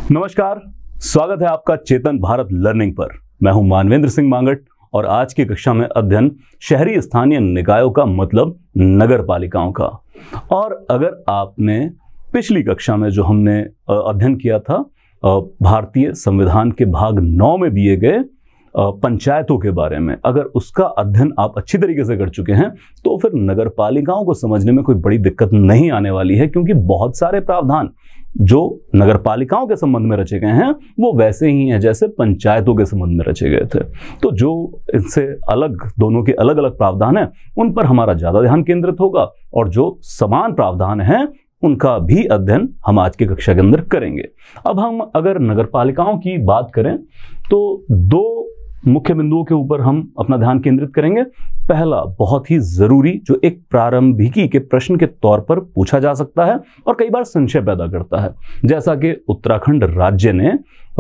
नमस्कार, स्वागत है आपका चेतन भारत लर्निंग पर। मैं हूं मानवेंद्र सिंह मांगट और आज की कक्षा में अध्ययन शहरी स्थानीय निकायों का मतलब नगर पालिकाओं का। और अगर आपने पिछली कक्षा में जो हमने अध्ययन किया था भारतीय संविधान के भाग 9 में दिए गए पंचायतों के बारे में, अगर उसका अध्ययन आप अच्छी तरीके से कर चुके हैं तो फिर नगर पालिकाओं को समझने में कोई बड़ी दिक्कत नहीं आने वाली है, क्योंकि बहुत सारे प्रावधान जो नगर पालिकाओं के संबंध में रचे गए हैं वो वैसे ही हैं जैसे पंचायतों के संबंध में रचे गए थे। तो जो इनसे अलग, दोनों के अलग अलग प्रावधान हैं उन पर हमारा ज़्यादा ध्यान केंद्रित होगा, और जो समान प्रावधान हैं उनका भी अध्ययन हम आज की कक्षा के अंदर करेंगे। अब हम अगर नगर पालिकाओं की बात करें तो दो मुख्य बिंदुओं के ऊपर हम अपना ध्यान केंद्रित करेंगे। पहला, बहुत ही जरूरी, जो एक प्रारंभिकी के प्रश्न के तौर पर पूछा जा सकता है और कई बार संशय पैदा करता है, जैसा कि उत्तराखंड राज्य ने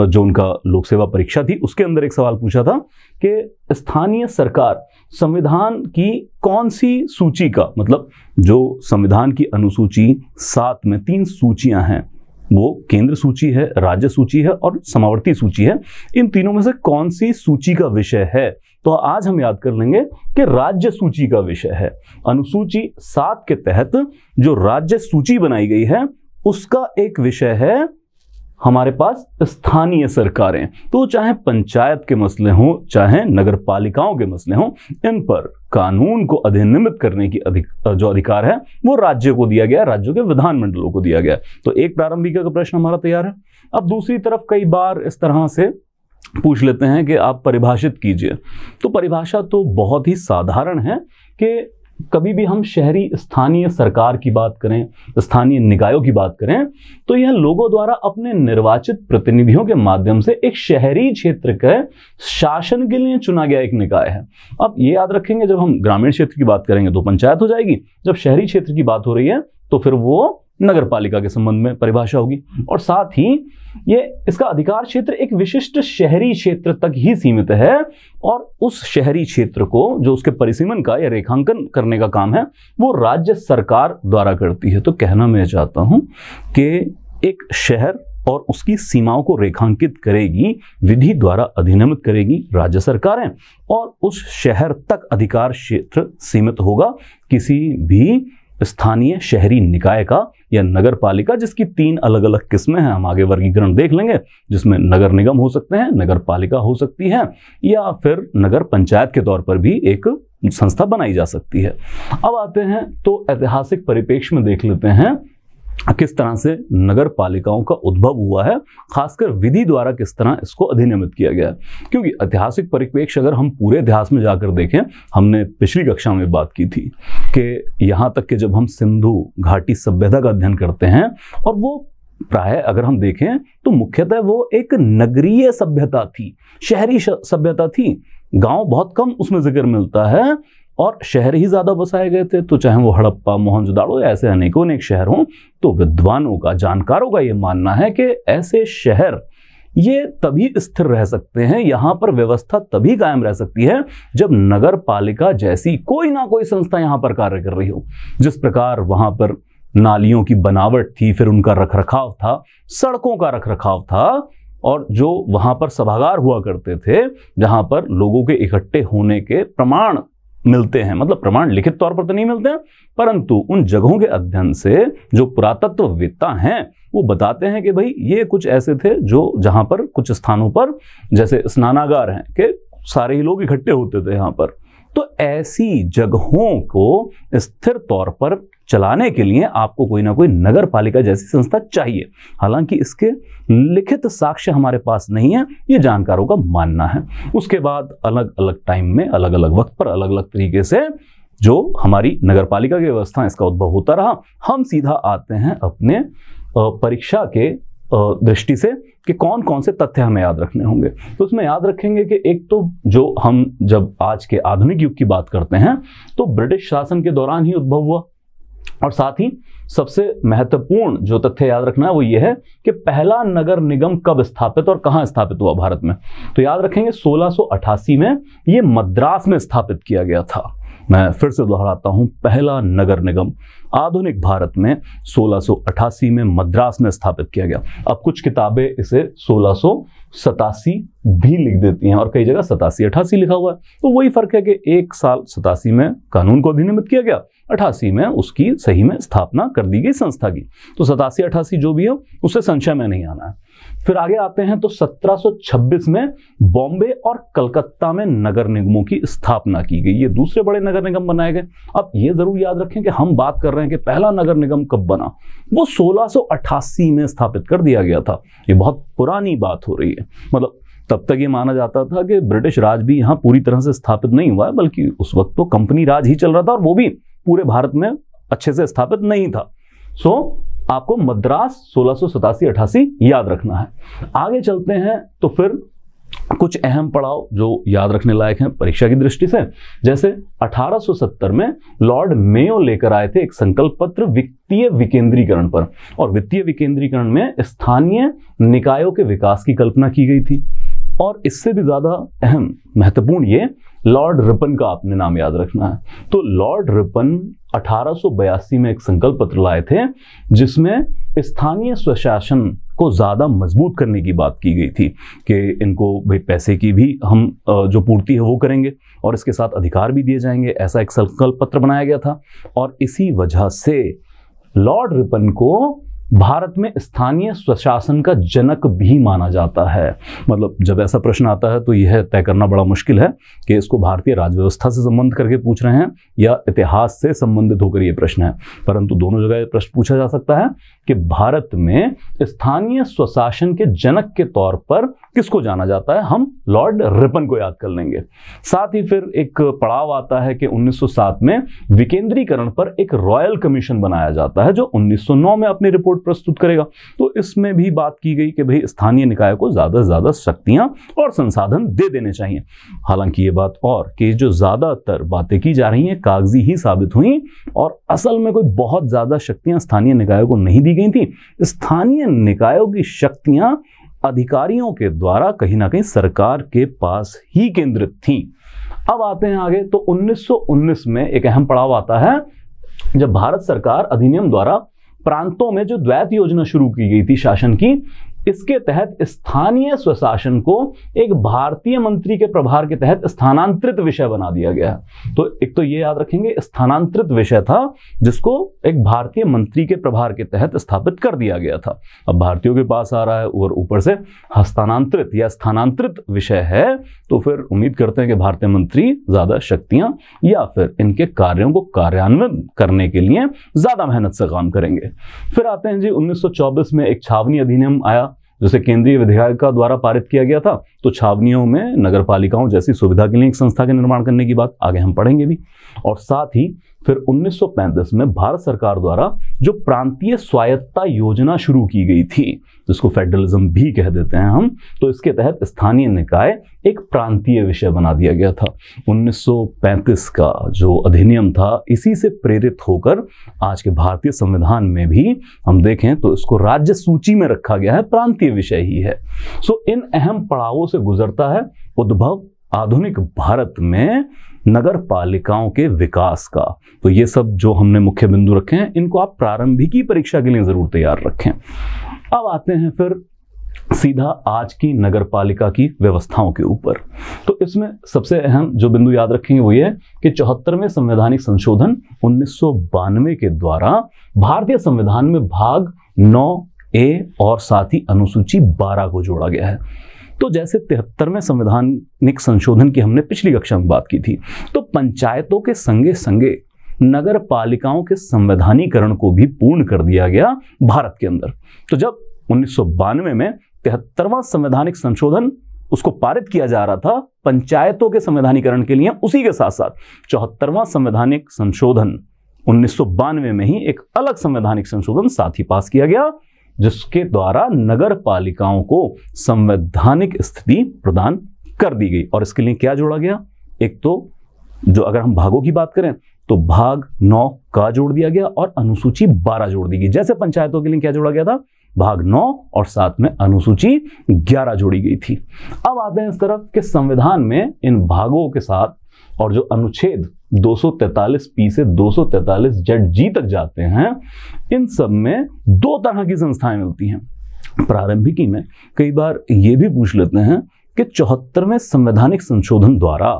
जो उनका लोक सेवा परीक्षा थी उसके अंदर एक सवाल पूछा था कि स्थानीय सरकार संविधान की कौन सी सूची का, मतलब जो संविधान की अनुसूची 7 में 3 सूचियां हैं, वो केंद्र सूची है, राज्य सूची है और समावर्ती सूची है, इन तीनों में से कौन सी सूची का विषय है। तो आज हम याद कर लेंगे कि राज्य सूची का विषय है। अनुसूची 7 के तहत जो राज्य सूची बनाई गई है उसका एक विषय है हमारे पास स्थानीय सरकारें। तो चाहे पंचायत के मसले हों चाहे नगर पालिकाओं के मसले हों, इन पर कानून को अधिनियमित करने की जो अधिकार है वो राज्य को दिया गया, राज्यों के विधानमंडलों को दिया गया। तो एक प्रारंभिक का प्रश्न हमारा तैयार है। अब दूसरी तरफ कई बार इस तरह से पूछ लेते हैं कि आप परिभाषित कीजिए। तो परिभाषा तो बहुत ही साधारण है कि कभी भी हम शहरी स्थानीय सरकार की बात करें, स्थानीय निकायों की बात करें, तो यह लोगों द्वारा अपने निर्वाचित प्रतिनिधियों के माध्यम से एक शहरी क्षेत्र के शासन के लिए चुना गया एक निकाय है। अब ये याद रखेंगे, जब हम ग्रामीण क्षेत्र की बात करेंगे तो पंचायत हो जाएगी, जब शहरी क्षेत्र की बात हो रही है तो फिर वो नगर पालिका के संबंध में परिभाषा होगी। और साथ ही ये इसका अधिकार क्षेत्र एक विशिष्ट शहरी क्षेत्र तक ही सीमित है, और उस शहरी क्षेत्र को जो उसके परिसीमन का या रेखांकन करने का काम है वो राज्य सरकार द्वारा करती है। तो कहना मैं चाहता हूं कि एक शहर और उसकी सीमाओं को रेखांकित करेगी, विधि द्वारा अधिनियमित करेगी राज्य सरकारें, और उस शहर तक अधिकार क्षेत्र सीमित होगा किसी भी स्थानीय शहरी निकाय का या नगर पालिका, जिसकी 3 अलग अलग किस्में हैं। हम आगे वर्गीकरण देख लेंगे, जिसमें नगर निगम हो सकते हैं, नगर पालिका हो सकती है, या फिर नगर पंचायत के तौर पर भी एक संस्था बनाई जा सकती है। अब आते हैं तो ऐतिहासिक परिप्रेक्ष्य में देख लेते हैं किस तरह से नगर पालिकाओं का उद्भव हुआ है, खासकर विधि द्वारा किस तरह इसको अधिनियमित किया गया है। क्योंकि ऐतिहासिक परिप्रेक्ष्य अगर हम पूरे इतिहास में जाकर देखें, हमने पिछली कक्षा में बात की थी कि यहाँ तक कि जब हम सिंधु घाटी सभ्यता का अध्ययन करते हैं, और वो प्राय अगर हम देखें तो मुख्यतः वो एक नगरीय सभ्यता थी, शहरी सभ्यता थी। गांव बहुत कम उसमें जिक्र मिलता है और शहर ही ज्यादा बसाए गए थे। तो चाहे वो हड़प्पा, मोहनजोदाड़ो या ऐसे अनेक शहर हों, तो विद्वानों का, जानकारों का ये मानना है कि ऐसे शहर ये तभी स्थिर रह सकते हैं, यहाँ पर व्यवस्था तभी कायम रह सकती है जब नगर पालिका जैसी कोई ना कोई संस्था यहाँ पर कार्य कर रही हो। जिस प्रकार वहाँ पर नालियों की बनावट थी, फिर उनका रखरखाव था, सड़कों का रखरखाव था, और जो वहाँ पर सभागार हुआ करते थे जहाँ पर लोगों के इकट्ठे होने के प्रमाण मिलते हैं, मतलब प्रमाण लिखित तौर पर तो नहीं मिलते हैं, परंतु उन जगहों के अध्ययन से जो पुरातत्ववेत्ता हैं वो बताते हैं कि भाई ये कुछ ऐसे थे जो जहां पर कुछ स्थानों पर जैसे स्नानागार हैं कि सारे ही लोग इकट्ठे होते थे यहाँ पर। तो ऐसी जगहों को स्थिर तौर पर चलाने के लिए आपको कोई ना कोई नगर पालिका जैसी संस्था चाहिए। हालांकि इसके लिखित साक्ष्य हमारे पास नहीं है, ये जानकारों का मानना है। उसके बाद अलग अलग टाइम में, अलग अलग वक्त पर, अलग अलग तरीके से जो हमारी नगर पालिका की व्यवस्था, इसका उद्भव होता रहा। हम सीधा आते हैं अपने परीक्षा के दृष्टि से कि कौन कौन से तथ्य हमें याद रखने होंगे। तो उसमें याद रखेंगे कि एक तो जो हम जब आज के आधुनिक युग की बात करते हैं तो ब्रिटिश शासन के दौरान ही उद्भव हुआ, और साथ ही सबसे महत्वपूर्ण जो तथ्य याद रखना है वो ये है कि पहला नगर निगम कब स्थापित और कहां स्थापित हुआ भारत में। तो याद रखेंगे 1688 में ये मद्रास में स्थापित किया गया था। मैं फिर से दोहराता हूं, पहला नगर निगम आधुनिक भारत में 1688 में मद्रास में स्थापित किया गया। अब कुछ किताबें इसे 1687 भी लिख देती हैं और कई जगह 87-88 लिखा हुआ है, तो वही फर्क है कि एक साल 87 में कानून को अधिनियमित किया गया, 88 में उसकी सही में स्थापना कर दी गई संस्था की। तो 87-88 जो भी हो उससे संशय में नहीं आना है। फिर आगे आते हैं तो 1726 में बॉम्बे और कलकत्ता में नगर निगमों की स्थापना की गई। ये दूसरे बड़े नगर निगम बनाए गए। अब ये जरूर याद रखें कि हम बात कर रहे हैं कि पहला नगर निगम कब बना, वो 1688 में स्थापित कर दिया गया था। ये बहुत पुरानी बात हो रही है। मतलब तब तक ये माना जाता था कि ब्रिटिश राज भी यहाँ पूरी तरह से स्थापित नहीं हुआ है, बल्कि उस वक्त तो कंपनी राज ही चल रहा था और वो भी पूरे भारत में अच्छे से स्थापित नहीं था। आपको मद्रास 1687-88 याद रखना है। आगे चलते हैं तो फिर कुछ अहम पड़ाव जो याद रखने लायक हैं परीक्षा की दृष्टि से, जैसे 1870 में लॉर्ड मेयो लेकर आए थे एक संकल्प पत्र वित्तीय विकेंद्रीकरण पर, और वित्तीय विकेंद्रीकरण में स्थानीय निकायों के विकास की कल्पना की गई थी। और इससे भी ज्यादा अहम महत्वपूर्ण ये लॉर्ड रिपन का आपने नाम याद रखना है। तो लॉर्ड रिपन 1882 में एक संकल्प पत्र लाए थे जिसमें स्थानीय स्वशासन को ज्यादा मजबूत करने की बात की गई थी कि इनको भाई पैसे की भी हम जो पूर्ति है वो करेंगे और इसके साथ अधिकार भी दिए जाएंगे, ऐसा एक संकल्प पत्र बनाया गया था। और इसी वजह से लॉर्ड रिपन को भारत में स्थानीय स्वशासन का जनक भी माना जाता है। मतलब जब ऐसा प्रश्न आता है तो यह तय करना बड़ा मुश्किल है कि इसको भारतीय राज व्यवस्था से संबंध करके पूछ रहे हैं या इतिहास से संबंधित होकर यह प्रश्न है, परंतु दोनों जगह यह प्रश्न पूछा जा सकता है कि भारत में स्थानीय स्वशासन के जनक के तौर पर किसको जाना जाता है। हम लॉर्ड रिपन को याद कर लेंगे। साथ ही फिर एक पड़ाव आता है कि 1907 में विकेंद्रीकरण पर एक रॉयल कमीशन बनाया जाता है जो 1909 में अपनी रिपोर्ट प्रस्तुत करेगा। तो इसमें भी बात की गई कि भाई स्थानीय निकाय को ज्यादा से ज्यादा शक्तियां और संसाधन दे देने चाहिए। हालांकि ये बात और कि जो ज्यादातर बातें की जा रही हैं कागजी ही साबित हुई और असल में कोई बहुत ज्यादा शक्तियां स्थानीय निकायों को नहीं दी गई थी। स्थानीय निकायों की शक्तियां अधिकारियों के द्वारा कहीं ना कहीं सरकार के पास ही केंद्रित थी। अब आते हैं आगे तो 1919 में एक अहम पड़ाव आता है जब भारत सरकार अधिनियम द्वारा प्रांतों में जो द्वैत योजना शुरू की गई थी शासन की, इसके तहत स्थानीय स्वशासन को एक भारतीय मंत्री के प्रभार के तहत स्थानांतरित विषय बना दिया गया है। तो एक तो ये याद रखेंगे स्थानांतरित विषय था जिसको एक भारतीय मंत्री के प्रभार के तहत स्थापित कर दिया गया था। अब भारतीयों के पास आ रहा है और ऊपर से हस्तांतरित या स्थानांतरित विषय है, तो फिर उम्मीद करते हैं कि भारतीय मंत्री ज्यादा शक्तियां या फिर इनके कार्यों को कार्यान्वित करने के लिए ज्यादा मेहनत से काम करेंगे। फिर आते हैं जी 1924 में एक छावनी अधिनियम आया जिसे केंद्रीय विधायिका द्वारा पारित किया गया था। तो छावनियों में नगर पालिकाओं जैसी सुविधा के लिए एक संस्था के निर्माण करने की बात आगे हम पढ़ेंगे भी। और साथ ही फिर 1935 में भारत सरकार द्वारा जो प्रांतीय स्वायत्तता योजना शुरू की गई थी जिसको फेडरलिज्म भी कह देते हैं हम, तो इसके तहत स्थानीय निकाय एक प्रांतीय विषय बना दिया गया था। 1935 का जो अधिनियम था इसी से प्रेरित होकर आज के भारतीय संविधान में भी हम देखें तो इसको राज्य सूची में रखा गया है, प्रांतीय विषय ही है। इन अहम पड़ावों से गुजरता है उद्भव आधुनिक भारत में नगर पालिकाओं के विकास का। तो ये सब जो हमने मुख्य बिंदु रखे हैं इनको आप प्रारंभिकी परीक्षा के लिए जरूर तैयार रखें। अब आते हैं फिर सीधा आज की नगर पालिका की व्यवस्थाओं के ऊपर। तो इसमें सबसे अहम जो बिंदु याद रखेंगे वो ये कि 74वें संवैधानिक संशोधन 1992 के द्वारा भारतीय संविधान में भाग 9A और साथ ही अनुसूची 12 को जोड़ा गया है। तो जैसे 73वें संवैधानिक संशोधन की हमने पिछली कक्षा में बात की थी, तो पंचायतों के संगे संगे नगर पालिकाओं के संवैधानीकरण को भी पूर्ण कर दिया गया भारत के अंदर। तो जब 1992 में 73वां संवैधानिक संशोधन उसको पारित किया जा रहा था पंचायतों के संवैधानीकरण के लिए, उसी के साथ साथ 74वां संवैधानिक संशोधन 1992 में ही एक अलग संवैधानिक संशोधन साथ ही पास किया गया जिसके द्वारा नगर पालिकाओं को संवैधानिक स्थिति प्रदान कर दी गई। और इसके लिए क्या जोड़ा गया, एक तो जो अगर हम भागों की बात करें तो भाग 9 का जोड़ दिया गया और अनुसूची 12 जोड़ दी गई। जैसे पंचायतों के लिए क्या जोड़ा गया था, भाग 9 और साथ में अनुसूची 11 जोड़ी गई थी। अब आते हैं इस तरफ कि संविधान में इन भागों के साथ और जो अनुच्छेद 243P से 243ZG तक जाते हैं, इन सब में दो तरह की संस्थाएं मिलती हैं। प्रारंभिकी में कई बार ये भी पूछ लेते हैं कि 74वें संवैधानिक संशोधन द्वारा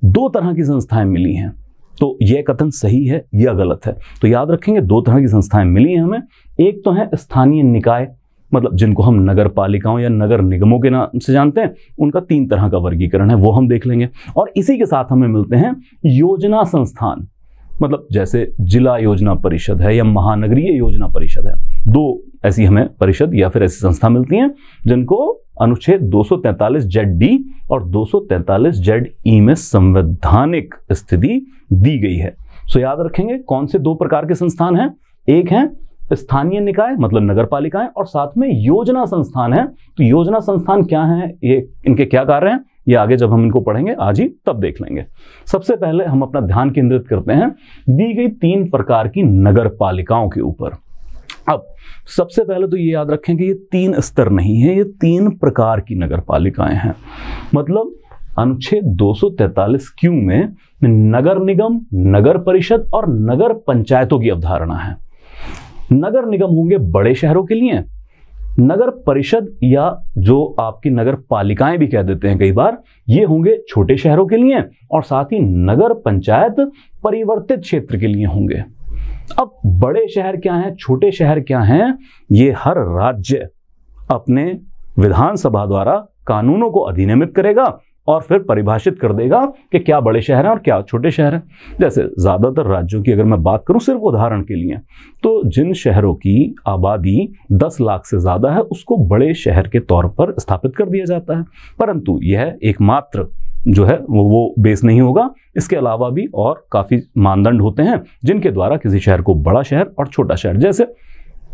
दो तरह की संस्थाएं मिली हैं, तो यह कथन सही है या गलत है? तो याद रखेंगे, दो तरह की संस्थाएं मिली हैं हमें। एक तो है स्थानीय निकाय, मतलब जिनको हम नगर पालिकाओं या नगर निगमों के नाम से जानते हैं, उनका 3 तरह का वर्गीकरण है, वो हम देख लेंगे। और इसी के साथ हमें मिलते हैं योजना संस्थान, मतलब जैसे जिला योजना परिषद है या महानगरीय योजना परिषद है। 2 ऐसी हमें परिषद या फिर ऐसी संस्था मिलती हैं जिनको अनुच्छेद 243ZD और 243ZE में संवैधानिक स्थिति दी गई है। सो याद रखेंगे कौन से 2 प्रकार के संस्थान हैं। एक है स्थानीय निकाय, मतलब नगर पालिकाएं, और साथ में योजना संस्थान है। तो योजना संस्थान क्या है, ये इनके क्या कार्य हैं, ये आगे जब हम इनको पढ़ेंगे आज ही तब देख लेंगे। सबसे पहले हम अपना ध्यान केंद्रित करते हैं दी गई 3 प्रकार की नगर पालिकाओं के ऊपर। अब सबसे पहले तो ये याद रखें कि ये 3 स्तर नहीं है, ये 3 प्रकार की नगर पालिकाएं हैं। मतलब अनुच्छेद 243Q में नगर निगम, नगर परिषद और नगर पंचायतों की अवधारणा है। नगर निगम होंगे बड़े शहरों के लिए, नगर परिषद या जो आपकी नगर पालिकाएं भी कह देते हैं कई बार, ये होंगे छोटे शहरों के लिए, और साथ ही नगर पंचायत परिवर्तित क्षेत्र के लिए होंगे। अब बड़े शहर क्या हैं, छोटे शहर क्या हैं, ये हर राज्य अपने विधानसभा द्वारा कानूनों को अधिनियमित करेगा और फिर परिभाषित कर देगा कि क्या बड़े शहर हैं और क्या छोटे शहर हैं। जैसे ज्यादातर राज्यों की अगर मैं बात करूं सिर्फ उदाहरण के लिए, तो जिन शहरों की आबादी 10 लाख से ज्यादा है उसको बड़े शहर के तौर पर स्थापित कर दिया जाता है। परंतु यह एकमात्र जो है वो बेस नहीं होगा, इसके अलावा भी और काफी मानदंड होते हैं जिनके द्वारा किसी शहर को बड़ा शहर और छोटा शहर, जैसे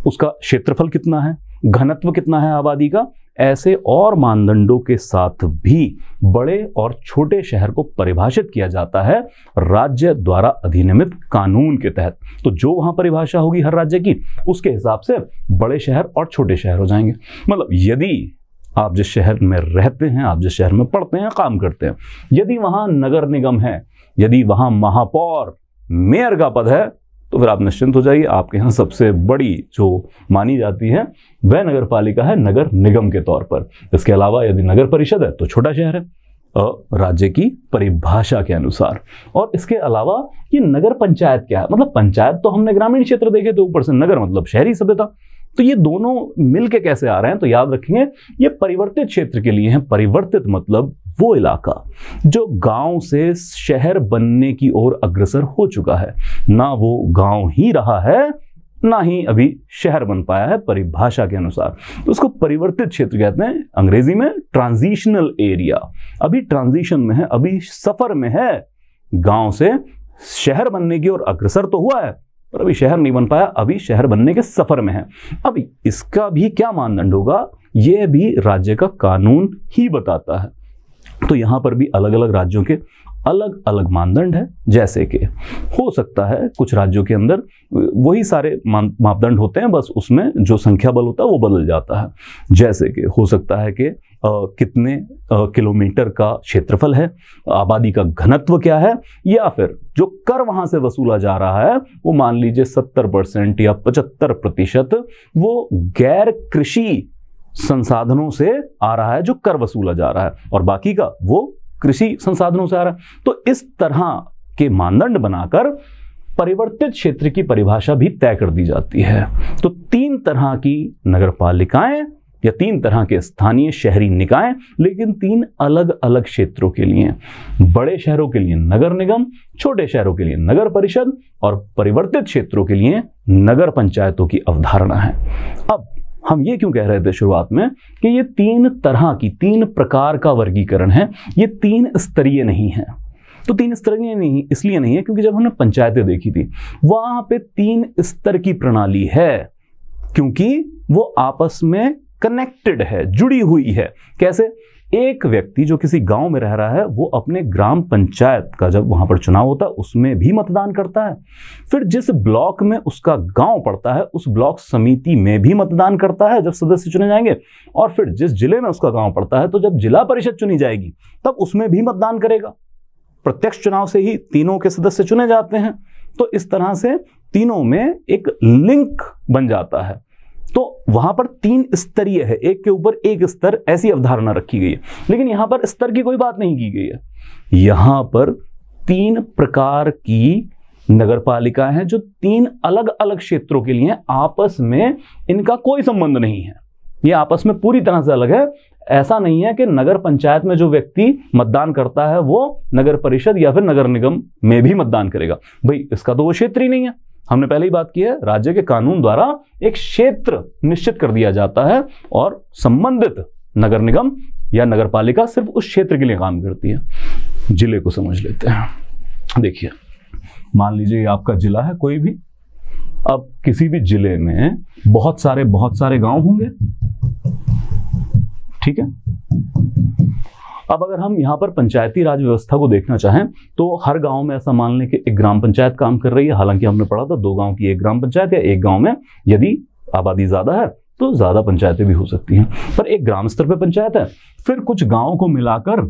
उसका क्षेत्रफल कितना है, घनत्व कितना है आबादी का, ऐसे और मानदंडों के साथ भी बड़े और छोटे शहर को परिभाषित किया जाता है राज्य द्वारा अधिनियमित कानून के तहत। तो जो वहां परिभाषा होगी हर राज्य की, उसके हिसाब से बड़े शहर और छोटे शहर हो जाएंगे। मतलब यदि आप जिस शहर में रहते हैं, आप जिस शहर में पढ़ते हैं, काम करते हैं, यदि वहां नगर निगम है, यदि वहां महापौर, मेयर का पद है, तो फिर आप निश्चिंत हो जाइए, आपके यहाँ सबसे बड़ी जो मानी जाती है वह नगर पालिका है नगर निगम के तौर पर। इसके अलावा यदि नगर परिषद है तो छोटा शहर है राज्य की परिभाषा के अनुसार। और इसके अलावा ये नगर पंचायत क्या है, मतलब पंचायत तो हमने ग्रामीण क्षेत्र देखे थे ऊपर से, नगर मतलब शहरी सभ्यता, तो ये दोनों मिलके कैसे आ रहे हैं, तो याद रखेंगे ये परिवर्तित क्षेत्र के लिए है। परिवर्तित मतलब वो इलाका जो गांव से शहर बनने की ओर अग्रसर हो चुका है, ना वो गांव ही रहा है ना ही अभी शहर बन पाया है परिभाषा के अनुसार, तो उसको परिवर्तित क्षेत्र कहते हैं। अंग्रेजी में ट्रांजिशनल एरिया, अभी ट्रांजिशन में है, अभी सफर में है, गांव से शहर बनने की ओर अग्रसर तो हुआ है पर अभी शहर नहीं बन पाया, अभी शहर बनने के सफर में है। अब इसका भी क्या मानदंड होगा, यह भी राज्य का कानून ही बताता है। तो यहां पर भी अलग अलग राज्यों के अलग अलग मानदंड है। जैसे कि हो सकता है कुछ राज्यों के अंदर वही सारे मापदंड होते हैं, बस उसमें जो संख्या बल होता है वो बदल जाता है। जैसे कि हो सकता है कि कितने किलोमीटर का क्षेत्रफल है, आबादी का घनत्व क्या है, या फिर जो कर वहां से वसूला जा रहा है वो मान लीजिए 70% या 75% वो गैर कृषि संसाधनों से आ रहा है जो कर वसूला जा रहा है, और बाकी का वो कृषि संसाधनों से आ रहा है। तो इस तरह के मानदंड बनाकर परिवर्तित क्षेत्र की परिभाषा भी तय कर दी जाती है। तो 3 तरह की नगर पालिकाएं या 3 तरह के स्थानीय शहरी निकाय, लेकिन 3 अलग अलग क्षेत्रों के लिए। बड़े शहरों के लिए नगर निगम, छोटे शहरों के लिए नगर परिषद और परिवर्तित क्षेत्रों के लिए नगर पंचायतों की अवधारणा है। अब हम ये क्यों कह रहे थे शुरुआत में कि ये 3 तरह की 3 प्रकार का वर्गीकरण है, ये 3 स्तरीय नहीं है। तो 3 स्तरीय नहीं इसलिए नहीं है क्योंकि जब हमने पंचायतें देखी थी वहां पे 3 स्तर की प्रणाली है, क्योंकि वो आपस में कनेक्टेड है, जुड़ी हुई है। कैसे? एक व्यक्ति जो किसी गांव में रह रहा है वो अपने ग्राम पंचायत का जब वहां पर चुनाव होता है उसमें भी मतदान करता है, फिर जिस ब्लॉक में उसका गांव पड़ता है उस ब्लॉक समिति में भी मतदान करता है जब सदस्य चुने जाएंगे, और फिर जिस जिले में उसका गांव पड़ता है तो जब जिला परिषद चुनी जाएगी तब उसमें भी मतदान करेगा। प्रत्यक्ष चुनाव से ही तीनों के सदस्य चुने जाते हैं। तो इस तरह से तीनों में एक लिंक बन जाता है। तो वहां पर 3 स्तरीय है, एक के ऊपर एक स्तर, ऐसी अवधारणा रखी गई है। लेकिन यहां पर स्तर की कोई बात नहीं की गई है। यहां पर 3 प्रकार की नगर पालिका हैं जो 3 अलग अलग क्षेत्रों के लिए आपस में इनका कोई संबंध नहीं है। ये आपस में पूरी तरह से अलग है। ऐसा नहीं है कि नगर पंचायत में जो व्यक्ति मतदान करता है वो नगर परिषद या फिर नगर निगम में भी मतदान करेगा। भाई इसका तो वो क्षेत्र ही नहीं है। हमने पहले ही बात की है, राज्य के कानून द्वारा एक क्षेत्र निश्चित कर दिया जाता है और संबंधित नगर निगम या नगर पालिका सिर्फ उस क्षेत्र के लिए काम करती है। जिले को समझ लेते हैं। देखिए, मान लीजिए आपका जिला है कोई भी। अब किसी भी जिले में बहुत सारे गांव होंगे, ठीक है। अब अगर हम यहां पर पंचायती राज व्यवस्था को देखना चाहें तो हर गांव में ऐसा मान लें कि एक ग्राम पंचायत काम कर रही है। हालांकि हमने पढ़ा था 2 गांव की एक ग्राम पंचायत, या एक गांव में यदि आबादी ज्यादा है तो ज्यादा पंचायतें भी हो सकती हैं, पर एक ग्राम स्तर पर पंचायत है। फिर कुछ गांवों को मिलाकर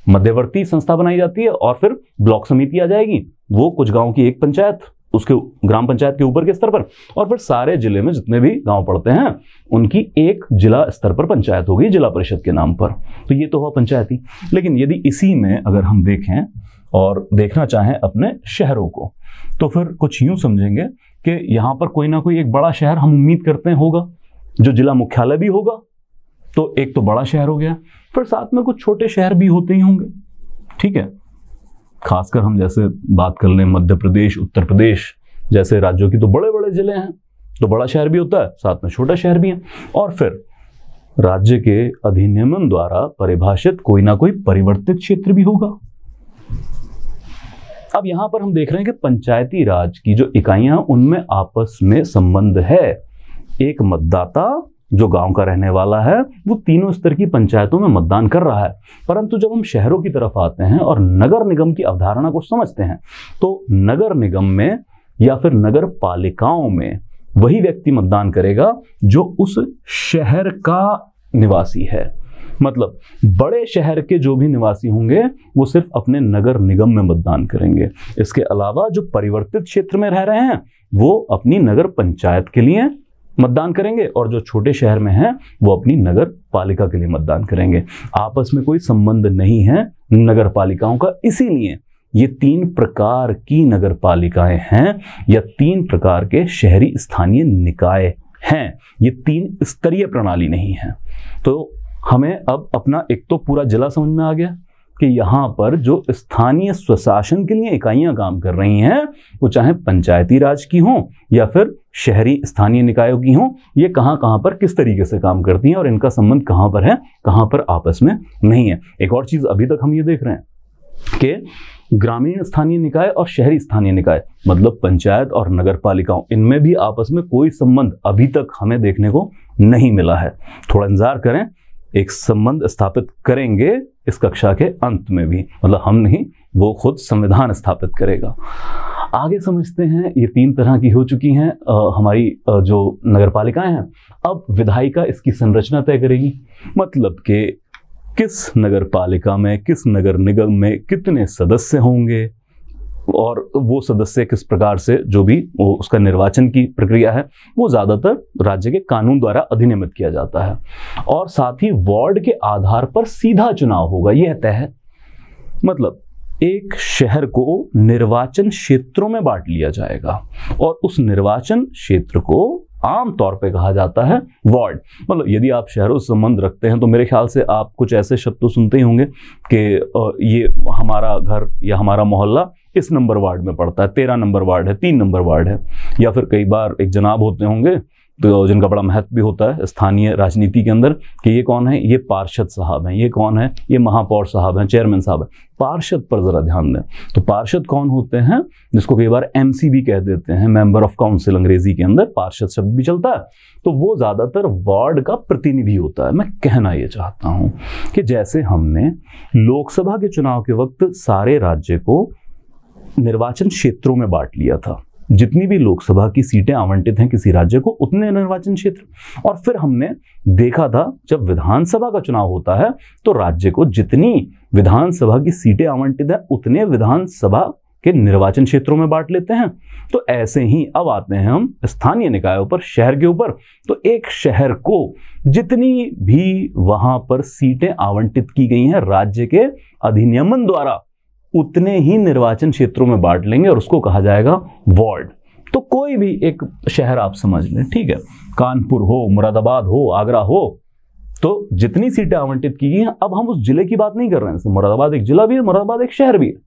मध्यवर्ती संस्था बनाई जाती है और फिर ब्लॉक समिति आ जाएगी, वो कुछ गांव की एक पंचायत उसके ग्राम पंचायत के ऊपर के स्तर पर, और फिर सारे जिले में जितने भी गांव पड़ते हैं उनकी एक जिला स्तर पर पंचायत होगी जिला परिषद के नाम पर। तो ये तो हुआ पंचायती। लेकिन यदि इसी में अगर हम देखें और देखना चाहें अपने शहरों को, तो फिर कुछ यूं समझेंगे कि यहां पर कोई ना कोई एक बड़ा शहर हम उम्मीद करते हैं होगा, जो जिला मुख्यालय भी होगा। तो एक तो बड़ा शहर हो गया, फिर साथ में कुछ छोटे शहर भी होते ही होंगे, ठीक है। खासकर हम जैसे बात कर लें मध्य प्रदेश, उत्तर प्रदेश जैसे राज्यों की, तो बड़े बड़े जिले हैं, तो बड़ा शहर भी होता है, साथ में छोटा शहर भी है। और फिर राज्य के अधिनियमन द्वारा परिभाषित कोई ना कोई परिवर्तित क्षेत्र भी होगा। अब यहां पर हम देख रहे हैं कि पंचायती राज की जो इकाइयां उनमें आपस में संबंध है। एक मतदाता जो गांव का रहने वाला है वो तीनों स्तर की पंचायतों में मतदान कर रहा है। परंतु जब हम शहरों की तरफ आते हैं और नगर निगम की अवधारणा को समझते हैं, तो नगर निगम में या फिर नगर पालिकाओं में वही व्यक्ति मतदान करेगा जो उस शहर का निवासी है। मतलब बड़े शहर के जो भी निवासी होंगे वो सिर्फ अपने नगर निगम में मतदान करेंगे। इसके अलावा जो परिवर्तित क्षेत्र में रह रहे हैं वो अपनी नगर पंचायत के लिए मतदान करेंगे, और जो छोटे शहर में हैं वो अपनी नगर पालिका के लिए मतदान करेंगे। आपस में कोई संबंध नहीं है नगर पालिकाओं का। इसीलिए ये 3 प्रकार की नगर पालिकाएं हैं या 3 प्रकार के शहरी स्थानीय निकाय हैं। ये 3 स्तरीय प्रणाली नहीं है। तो हमें अब अपना एक तो पूरा जिला समझ में आ गया कि यहाँ पर जो स्थानीय स्वशासन के लिए इकाइयां काम कर रही हैं वो चाहे पंचायती राज की हों या फिर शहरी स्थानीय निकायों की हों, ये कहाँ कहाँ पर किस तरीके से काम करती हैं और इनका संबंध कहाँ पर है, कहाँ पर आपस में नहीं है। एक और चीज अभी तक हम ये देख रहे हैं कि ग्रामीण स्थानीय निकाय और शहरी स्थानीय निकाय मतलब पंचायत और नगर पालिकाओं, इनमें भी आपस में कोई संबंध अभी तक हमें देखने को नहीं मिला है। थोड़ा इंतजार करें, एक संबंध स्थापित करेंगे इस कक्षा के अंत में भी, मतलब हम नहीं, वो खुद संविधान स्थापित करेगा। आगे समझते हैं, ये 3 तरह की हो चुकी हैं हमारी जो नगर पालिकाएं हैं। अब विधायिका इसकी संरचना तय करेगी, मतलब कि किस नगर पालिका में, किस नगर निगम में कितने सदस्य होंगे और वो सदस्य किस प्रकार से, जो भी वो उसका निर्वाचन की प्रक्रिया है वो ज्यादातर राज्य के कानून द्वारा अधिनियमित किया जाता है। और साथ ही वार्ड के आधार पर सीधा चुनाव होगा, यह तय है। मतलब एक शहर को निर्वाचन क्षेत्रों में बांट लिया जाएगा और उस निर्वाचन क्षेत्र को आमतौर पे कहा जाता है वार्ड। मतलब यदि आप शहरों से संबंध रखते हैं तो मेरे ख्याल से आप कुछ ऐसे शब्द तो सुनते ही होंगे कि ये हमारा घर या हमारा मोहल्ला इस नंबर वार्ड में पड़ता है, 13 नंबर वार्ड है, 3 नंबर वार्ड है। या फिर कई बार एक जनाब होते होंगे तो जिनका बड़ा महत्व भी होता है स्थानीय राजनीति के अंदर कि ये कौन है, ये पार्षद साहब हैं, ये कौन है, ये महापौर साहब हैं, चेयरमैन साहब हैं। पार्षद पर जरा ध्यान दें। तो पार्षद कौन होते हैं, जिसको कई बार एमसी भी कह देते हैं, मेंबर ऑफ काउंसिल अंग्रेजी के अंदर पार्षद शब्द भी चलता है। तो वो ज्यादातर वार्ड का प्रतिनिधि होता है। मैं कहना ये चाहता हूं कि जैसे हमने लोकसभा के चुनाव के वक्त सारे राज्य को निर्वाचन क्षेत्रों में बांट लिया था, जितनी भी लोकसभा की सीटें आवंटित हैं किसी राज्य को उतने निर्वाचन क्षेत्र, और फिर हमने देखा था जब विधानसभा का चुनाव होता है तो राज्य को जितनी विधानसभा की सीटें आवंटित है उतने विधानसभा के निर्वाचन क्षेत्रों में बांट लेते हैं। तो ऐसे ही अब आते हैं हम स्थानीय निकायों पर, शहर के ऊपर। तो एक शहर को जितनी भी वहां पर सीटें आवंटित की गई हैं राज्य के अधिनियमन द्वारा, उतने ही निर्वाचन क्षेत्रों में बांट लेंगे और उसको कहा जाएगा वार्ड। तो कोई भी एक शहर आप समझ लें, ठीक है, कानपुर हो, मुरादाबाद हो, आगरा हो, तो जितनी सीटें आवंटित की गई हैं, अब हम उस जिले की बात नहीं कर रहे हैं। मुरादाबाद एक जिला भी है, मुरादाबाद एक शहर भी है।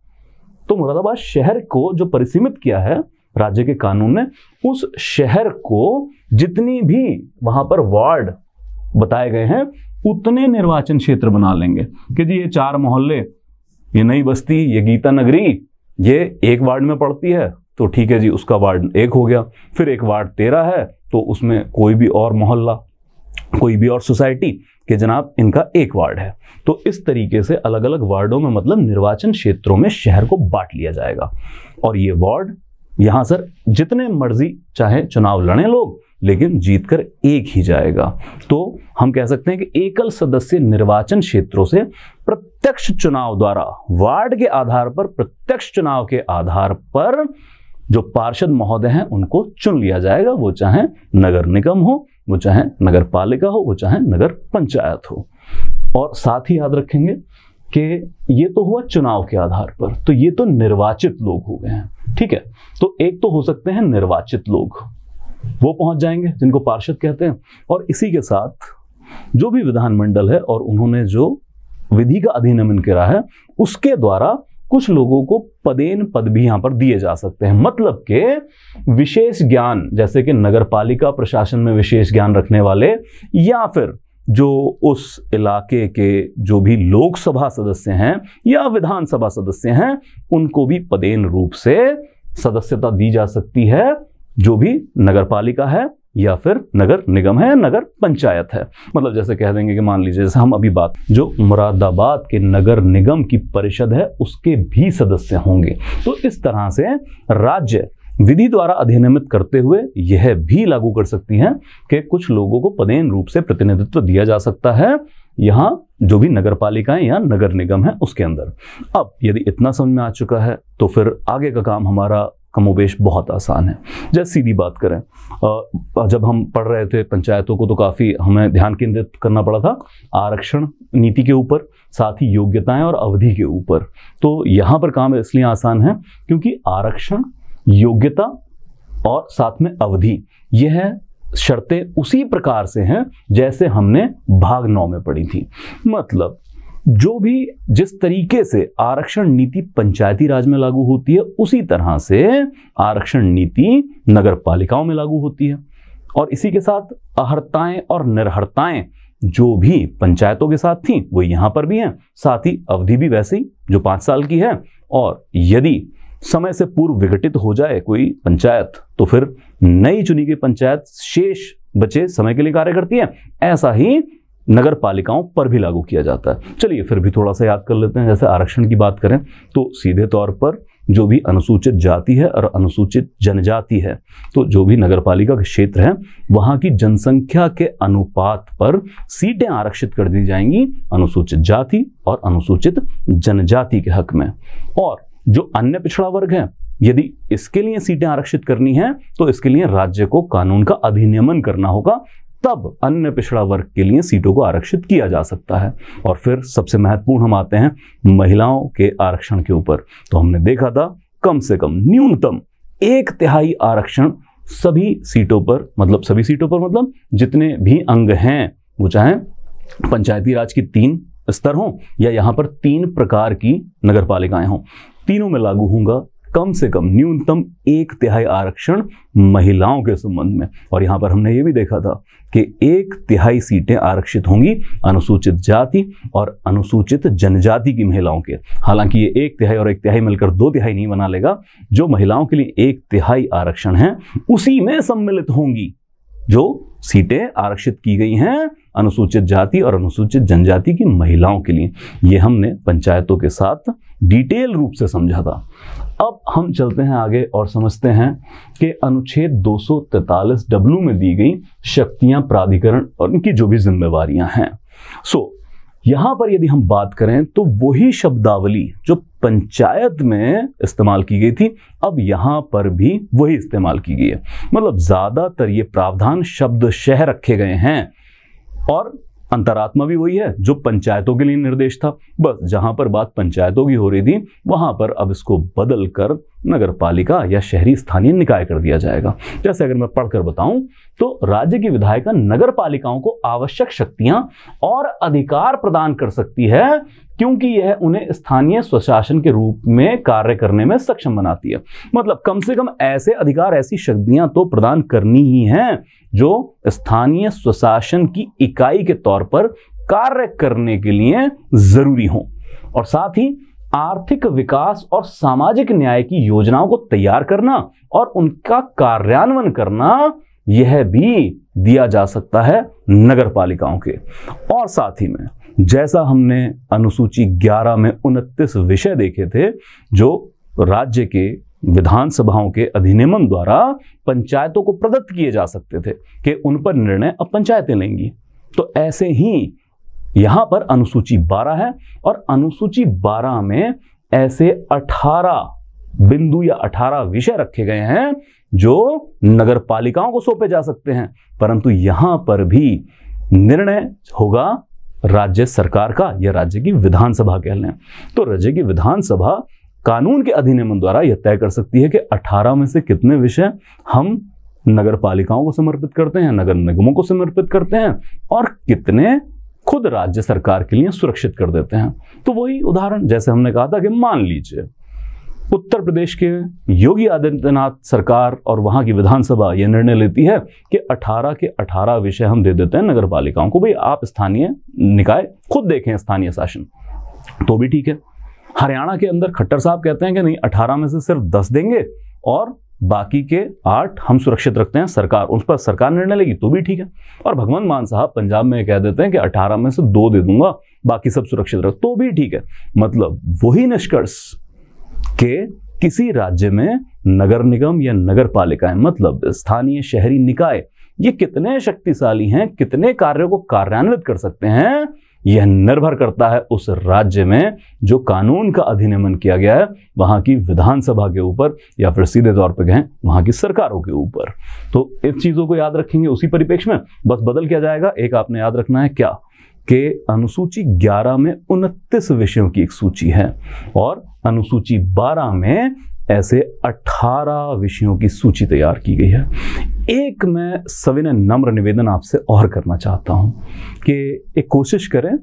तो मुरादाबाद शहर को जो परिसीमित किया है राज्य के कानून ने, उस शहर को जितनी भी वहां पर वार्ड बताए गए हैं उतने निर्वाचन क्षेत्र बना लेंगे कि जी ये 4 मोहल्ले, ये नई बस्ती, ये गीता नगरी, ये एक वार्ड में पड़ती है, तो ठीक है जी, उसका वार्ड 1 हो गया। फिर एक वार्ड 13 है, तो उसमें कोई भी और मोहल्ला, कोई भी और सोसाइटी कि जनाब इनका 1 वार्ड है। तो इस तरीके से अलग अलग वार्डों में, मतलब निर्वाचन क्षेत्रों में शहर को बांट लिया जाएगा। और ये वार्ड यहां सर जितने मर्जी चाहे चुनाव लड़े लोग, लेकिन जीतकर एक ही जाएगा। तो हम कह सकते हैं कि एकल सदस्य निर्वाचन क्षेत्रों से प्रत्यक्ष चुनाव द्वारा, वार्ड के आधार पर, प्रत्यक्ष चुनाव के आधार पर जो पार्षद महोदय हैं उनको चुन लिया जाएगा। वो चाहे नगर निगम हो, वो चाहे नगर पालिका हो, वो चाहे नगर पंचायत हो। और साथ ही याद रखेंगे कि ये तो हुआ चुनाव के आधार पर, तो ये तो निर्वाचित लोग हो गए हैं, ठीक है। तो एक तो हो सकते हैं निर्वाचित लोग, वो पहुंच जाएंगे जिनको पार्षद कहते हैं। और इसी के साथ जो भी विधानमंडल है और उन्होंने जो विधि का अधिनियमन करा है, उसके द्वारा कुछ लोगों को पदेन पद भी यहां पर दिए जा सकते हैं। मतलब के विशेष ज्ञान, जैसे कि नगर पालिका प्रशासन में विशेष ज्ञान रखने वाले, या फिर जो उस इलाके के जो भी लोकसभा सदस्य हैं या विधानसभा सदस्य हैं, उनको भी पदेन रूप से सदस्यता दी जा सकती है, जो भी नगर पालिका है या फिर नगर निगम है, नगर पंचायत है। मतलब जैसे कह देंगे कि मान लीजिए जैसे हम अभी बात, जो मुरादाबाद के नगर निगम की परिषद है उसके भी सदस्य होंगे। तो इस तरह से राज्य विधि द्वारा अधिनियमित करते हुए यह भी लागू कर सकती हैं कि कुछ लोगों को पदेन रूप से प्रतिनिधित्व दिया जा सकता है यहाँ जो भी नगर पालिकाएं या नगर निगम है उसके अंदर। अब यदि इतना समझ में आ चुका है तो फिर आगे का काम हमारा कमोबेश बहुत आसान है। जैसे सीधी बात करें, जब हम पढ़ रहे थे पंचायतों को तो काफ़ी हमें ध्यान केंद्रित करना पड़ा था आरक्षण नीति के ऊपर, साथ ही योग्यताएं और अवधि के ऊपर। तो यहाँ पर काम इसलिए आसान है क्योंकि आरक्षण, योग्यता और साथ में अवधि, यह शर्तें उसी प्रकार से हैं जैसे हमने भाग 9 में पढ़ी थी। मतलब जो भी जिस तरीके से आरक्षण नीति पंचायती राज में लागू होती है, उसी तरह से आरक्षण नीति नगर पालिकाओं में लागू होती है। और इसी के साथ अहर्ताएं और निर्हर्ताएं जो भी पंचायतों के साथ थी वो यहां पर भी हैं। साथ ही अवधि भी वैसे ही जो 5 साल की है, और यदि समय से पूर्व विघटित हो जाए कोई पंचायत तो फिर नई चुनी गई पंचायत शेष बचे समय के लिए कार्य करती है। ऐसा ही नगर पालिकाओं पर भी लागू किया जाता है। चलिए फिर भी थोड़ा सा याद कर लेते हैं। जैसे आरक्षण की बात करें तो सीधे तौर पर जो भी अनुसूचित जाति है और अनुसूचित जनजाति है, तो जो भी नगर पालिका के क्षेत्र है वहां की जनसंख्या के अनुपात पर सीटें आरक्षित कर दी जाएंगी अनुसूचित जाति और अनुसूचित जनजाति के हक में। और जो अन्य पिछड़ा वर्ग है, यदि इसके लिए सीटें आरक्षित करनी है तो इसके लिए राज्य को कानून का अधिनियमन करना होगा, तब अन्य पिछड़ा वर्ग के लिए सीटों को आरक्षित किया जा सकता है। और फिर सबसे महत्वपूर्ण हम आते हैं महिलाओं के आरक्षण के ऊपर। तो हमने देखा था कम से कम न्यूनतम 1/3 आरक्षण सभी सीटों पर, मतलब जितने भी अंग हैं, वो चाहे पंचायती राज की 3 स्तर हों या यहाँ पर 3 प्रकार की नगर पालिकाएं हों, तीनों में लागू होगा कम से कम न्यूनतम 1/3 आरक्षण महिलाओं के संबंध में। और यहाँ पर हमने ये भी देखा था कि 1/3 सीटें आरक्षित होंगी अनुसूचित जाति और अनुसूचित जनजाति की महिलाओं के। हालांकि ये 1/3 और 1/3 मिलकर 2/3 नहीं बना लेगा। जो महिलाओं के लिए 1/3 आरक्षण है उसी में सम्मिलित होंगी जो सीटें आरक्षित की गई हैं अनुसूचित जाति और अनुसूचित जनजाति की महिलाओं के लिए। ये हमने पंचायतों के साथ डिटेल रूप से समझा था। अब हम चलते हैं आगे और समझते हैं कि अनुच्छेद 243W में दी गई शक्तियां, प्राधिकरण और उनकी जो भी जिम्मेवारियां हैं। यहां पर यदि हम बात करें तो वही शब्दावली जो पंचायत में इस्तेमाल की गई थी अब यहां पर भी वही इस्तेमाल की गई है। मतलब ज्यादातर ये प्रावधान शब्द शह रखे गए हैं और अंतरात्मा भी वही है जो पंचायतों के लिए निर्देश था। बस जहां पर बात पंचायतों की हो रही थी वहां पर अब इसको बदल कर नगर पालिका या शहरी स्थानीय निकाय कर दिया जाएगा। जैसे अगर मैं पढ़कर बताऊं तो राज्य की विधायिका नगर पालिकाओं को आवश्यक शक्तियां और अधिकार प्रदान कर सकती है क्योंकि यह उन्हें स्थानीय स्वशासन के रूप में कार्य करने में सक्षम बनाती है। मतलब कम से कम ऐसे अधिकार, ऐसी शक्तियां तो प्रदान करनी ही हैं जो स्थानीय स्वशासन की इकाई के तौर पर कार्य करने के लिए जरूरी हों और साथ ही आर्थिक विकास और सामाजिक न्याय की योजनाओं को तैयार करना और उनका कार्यान्वयन करना यह भी दिया जा सकता है नगर पालिकाओं के। और साथ ही में जैसा हमने अनुसूची 11 में 29 विषय देखे थे जो राज्य के विधानसभाओं के अधिनियमन द्वारा पंचायतों को प्रदत्त किए जा सकते थे कि उन पर निर्णय अब पंचायतें लेंगी, तो ऐसे ही यहां पर अनुसूची 12 है और अनुसूची 12 में ऐसे 18 बिंदु या 18 विषय रखे गए हैं जो नगर पालिकाओं को सौंपे जा सकते हैं, परंतु यहां पर भी निर्णय होगा राज्य सरकार का या राज्य की विधानसभा कह लें। तो राज्य की विधानसभा कानून के अधिनियमन द्वारा यह तय कर सकती है कि 18 में से कितने विषय हम नगर पालिकाओं को समर्पित करते हैं, नगर निगमों को समर्पित करते हैं और कितने खुद राज्य सरकार के लिए सुरक्षित कर देते हैं। तो वही उदाहरण जैसे हमने कहा था कि मान लीजिए उत्तर प्रदेश के योगी आदित्यनाथ सरकार और वहां की विधानसभा यह निर्णय लेती है कि 18 के 18 विषय हम दे देते हैं नगर पालिकाओं को, भाई आप स्थानीय निकाय खुद देखें स्थानीय शासन, तो भी ठीक है। हरियाणा के अंदर खट्टर साहब कहते हैं कि नहीं 18 में से सिर्फ 10 देंगे और बाकी के 8 हम सुरक्षित रखते हैं, सरकार उस पर सरकार निर्णय लेगी, तो भी ठीक है। और भगवंत मान साहब पंजाब में कह देते हैं कि 18 में से 2 दे दूंगा, बाकी सब सुरक्षित रख, तो भी ठीक है। मतलब वही निष्कर्ष के किसी राज्य में नगर निगम या नगर पालिकाएं मतलब स्थानीय शहरी निकाय ये कितने शक्तिशाली हैं, कितने कार्यों को कार्यान्वित कर सकते हैं, यह निर्भर करता है उस राज्य में जो कानून का अधिनियमन किया गया है वहां की विधानसभा के ऊपर या फिर सीधे तौर पर कहें वहां की सरकारों के ऊपर। तो इस चीजों को याद रखेंगे उसी परिप्रेक्ष्य में, बस बदल क्या जाएगा, एक आपने याद रखना है क्या कि अनुसूची 11 में 29 विषयों की एक सूची है और अनुसूची 12 में ऐसे 18 विषयों की सूची तैयार की गई है। एक मैं सविनय नम्र निवेदन आपसे और करना चाहता हूं कि एक कोशिश करें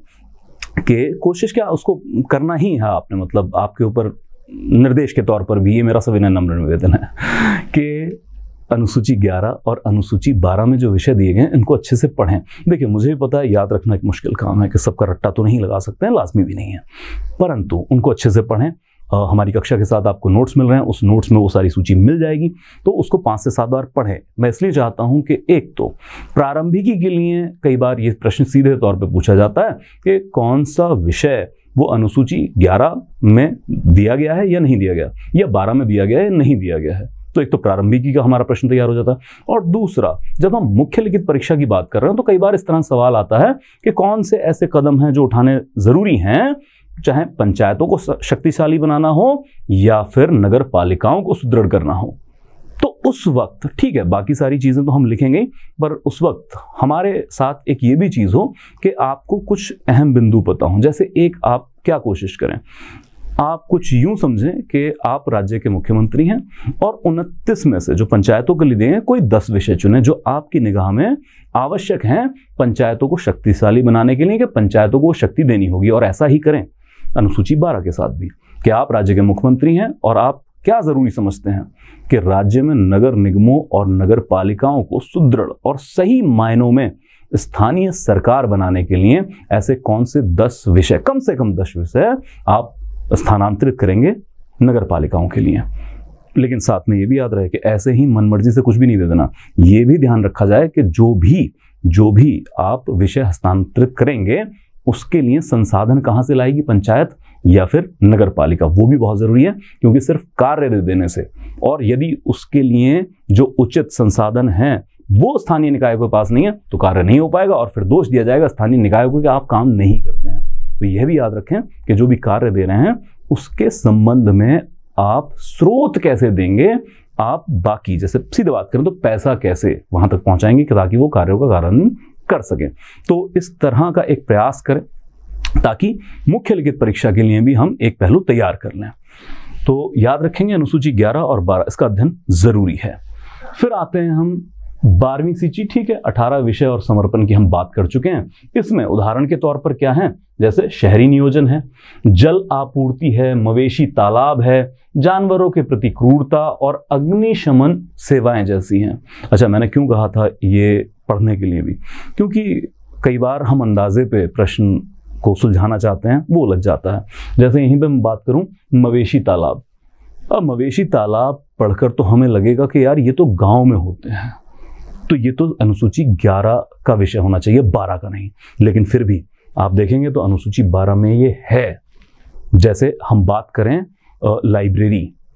कि कोशिश क्या उसको करना ही है आपने, मतलब आपके ऊपर निर्देश के तौर पर भी ये मेरा सविनय नम्र निवेदन है कि अनुसूची 11 और अनुसूची 12 में जो विषय दिए गए हैं इनको अच्छे से पढ़ें। देखिए मुझे भी पता है याद रखना एक मुश्किल काम है कि सबका रट्टा तो नहीं लगा सकते हैं, लाजमी भी नहीं है, परंतु उनको अच्छे से पढ़ें। हमारी कक्षा के साथ आपको नोट्स मिल रहे हैं, उस नोट्स में वो सारी सूची मिल जाएगी, तो उसको 5 से 7 बार पढ़ें। मैं इसलिए चाहता हूं कि एक तो प्रारंभिकी के लिए कई बार ये प्रश्न सीधे तौर पे पूछा जाता है कि कौन सा विषय वो अनुसूची 11 में दिया गया है या नहीं दिया गया, या 12 में दिया गया है या नहीं दिया गया है। तो एक तो प्रारंभिकी का हमारा प्रश्न तैयार हो जाता है, और दूसरा जब हम मुख्य लिखित परीक्षा की बात कर रहे हैं तो कई बार इस तरह सवाल आता है कि कौन से ऐसे कदम हैं जो उठाने जरूरी हैं, चाहे पंचायतों को शक्तिशाली बनाना हो या फिर नगर पालिकाओं को सुदृढ़ करना हो। तो उस वक्त ठीक है बाकी सारी चीजें तो हम लिखेंगे, पर उस वक्त हमारे साथ एक ये भी चीज हो कि आपको कुछ अहम बिंदु पता हो। जैसे एक आप क्या कोशिश करें, आप कुछ यूं समझें कि आप राज्य के मुख्यमंत्री हैं और 29 में से जो पंचायतों के लिए देंगे कोई 10 विषय चुने जो आपकी निगाह में आवश्यक हैं पंचायतों को शक्तिशाली बनाने के लिए, कि पंचायतों को शक्ति देनी होगी। और ऐसा ही करें अनुसूची 12 के साथ भी कि आप राज्य के मुख्यमंत्री हैं और आप क्या जरूरी समझते हैं कि राज्य में नगर निगमों और नगर पालिकाओं को सुदृढ़ और सही मायनों में स्थानीय सरकार बनाने के लिए ऐसे कौन से 10 विषय, कम से कम 10 विषय आप स्थानांतरित करेंगे नगर पालिकाओं के लिए। लेकिन साथ में ये भी याद रहे कि ऐसे ही मनमर्जी से कुछ भी नहीं दे देना। ये भी ध्यान रखा जाए कि जो भी आप विषय हस्तांतरित करेंगे उसके लिए संसाधन कहाँ से लाएगी, पंचायत या फिर नगर पालिका, वो भी बहुत जरूरी है। क्योंकि सिर्फ कार्य दे देने से और यदि उसके लिए जो उचित संसाधन है वो स्थानीय निकाय के पास नहीं है तो कार्य नहीं हो पाएगा और फिर दोष दिया जाएगा स्थानीय निकायों को कि आप काम नहीं करते हैं। तो यह भी याद रखें कि जो भी कार्य दे रहे हैं उसके संबंध में आप स्रोत कैसे देंगे, आप बाकी जैसे सीधे बात करें तो पैसा कैसे वहां तक पहुंचाएंगे ताकि वो कार्यों का कार्यान्वयन कर सकें। तो इस तरह का एक प्रयास करें ताकि मुख्य लिखित परीक्षा के लिए भी हम एक पहलू तैयार कर लें। तो याद रखेंगे अनुसूची 11 और 12 इसका अध्ययन जरूरी है। फिर आते हैं हम 12वीं सूची, ठीक है, 18 विषय और समर्पण की हम बात कर चुके हैं। इसमें उदाहरण के तौर पर क्या है, जैसे शहरी नियोजन है, जल आपूर्ति है, मवेशी तालाब है, जानवरों के प्रति क्रूरता और अग्निशमन सेवाएं जैसी हैं। अच्छा, मैंने क्यों कहा था ये पढ़ने के लिए भी, क्योंकि कई बार हम अंदाजे पे प्रश्न को सुलझाना चाहते हैं, वो उलझ जाता है। जैसे यहीं पे मैं बात करूं मवेशी तालाब, अब मवेशी तालाब पढ़कर तो हमें लगेगा कि यार ये तो गांव में होते हैं, तो ये तो अनुसूची 11 का विषय होना चाहिए, 12 का नहीं। लेकिन फिर भी आप देखेंगे तो अनुसूची 12 में ये है। जैसे हम बात करें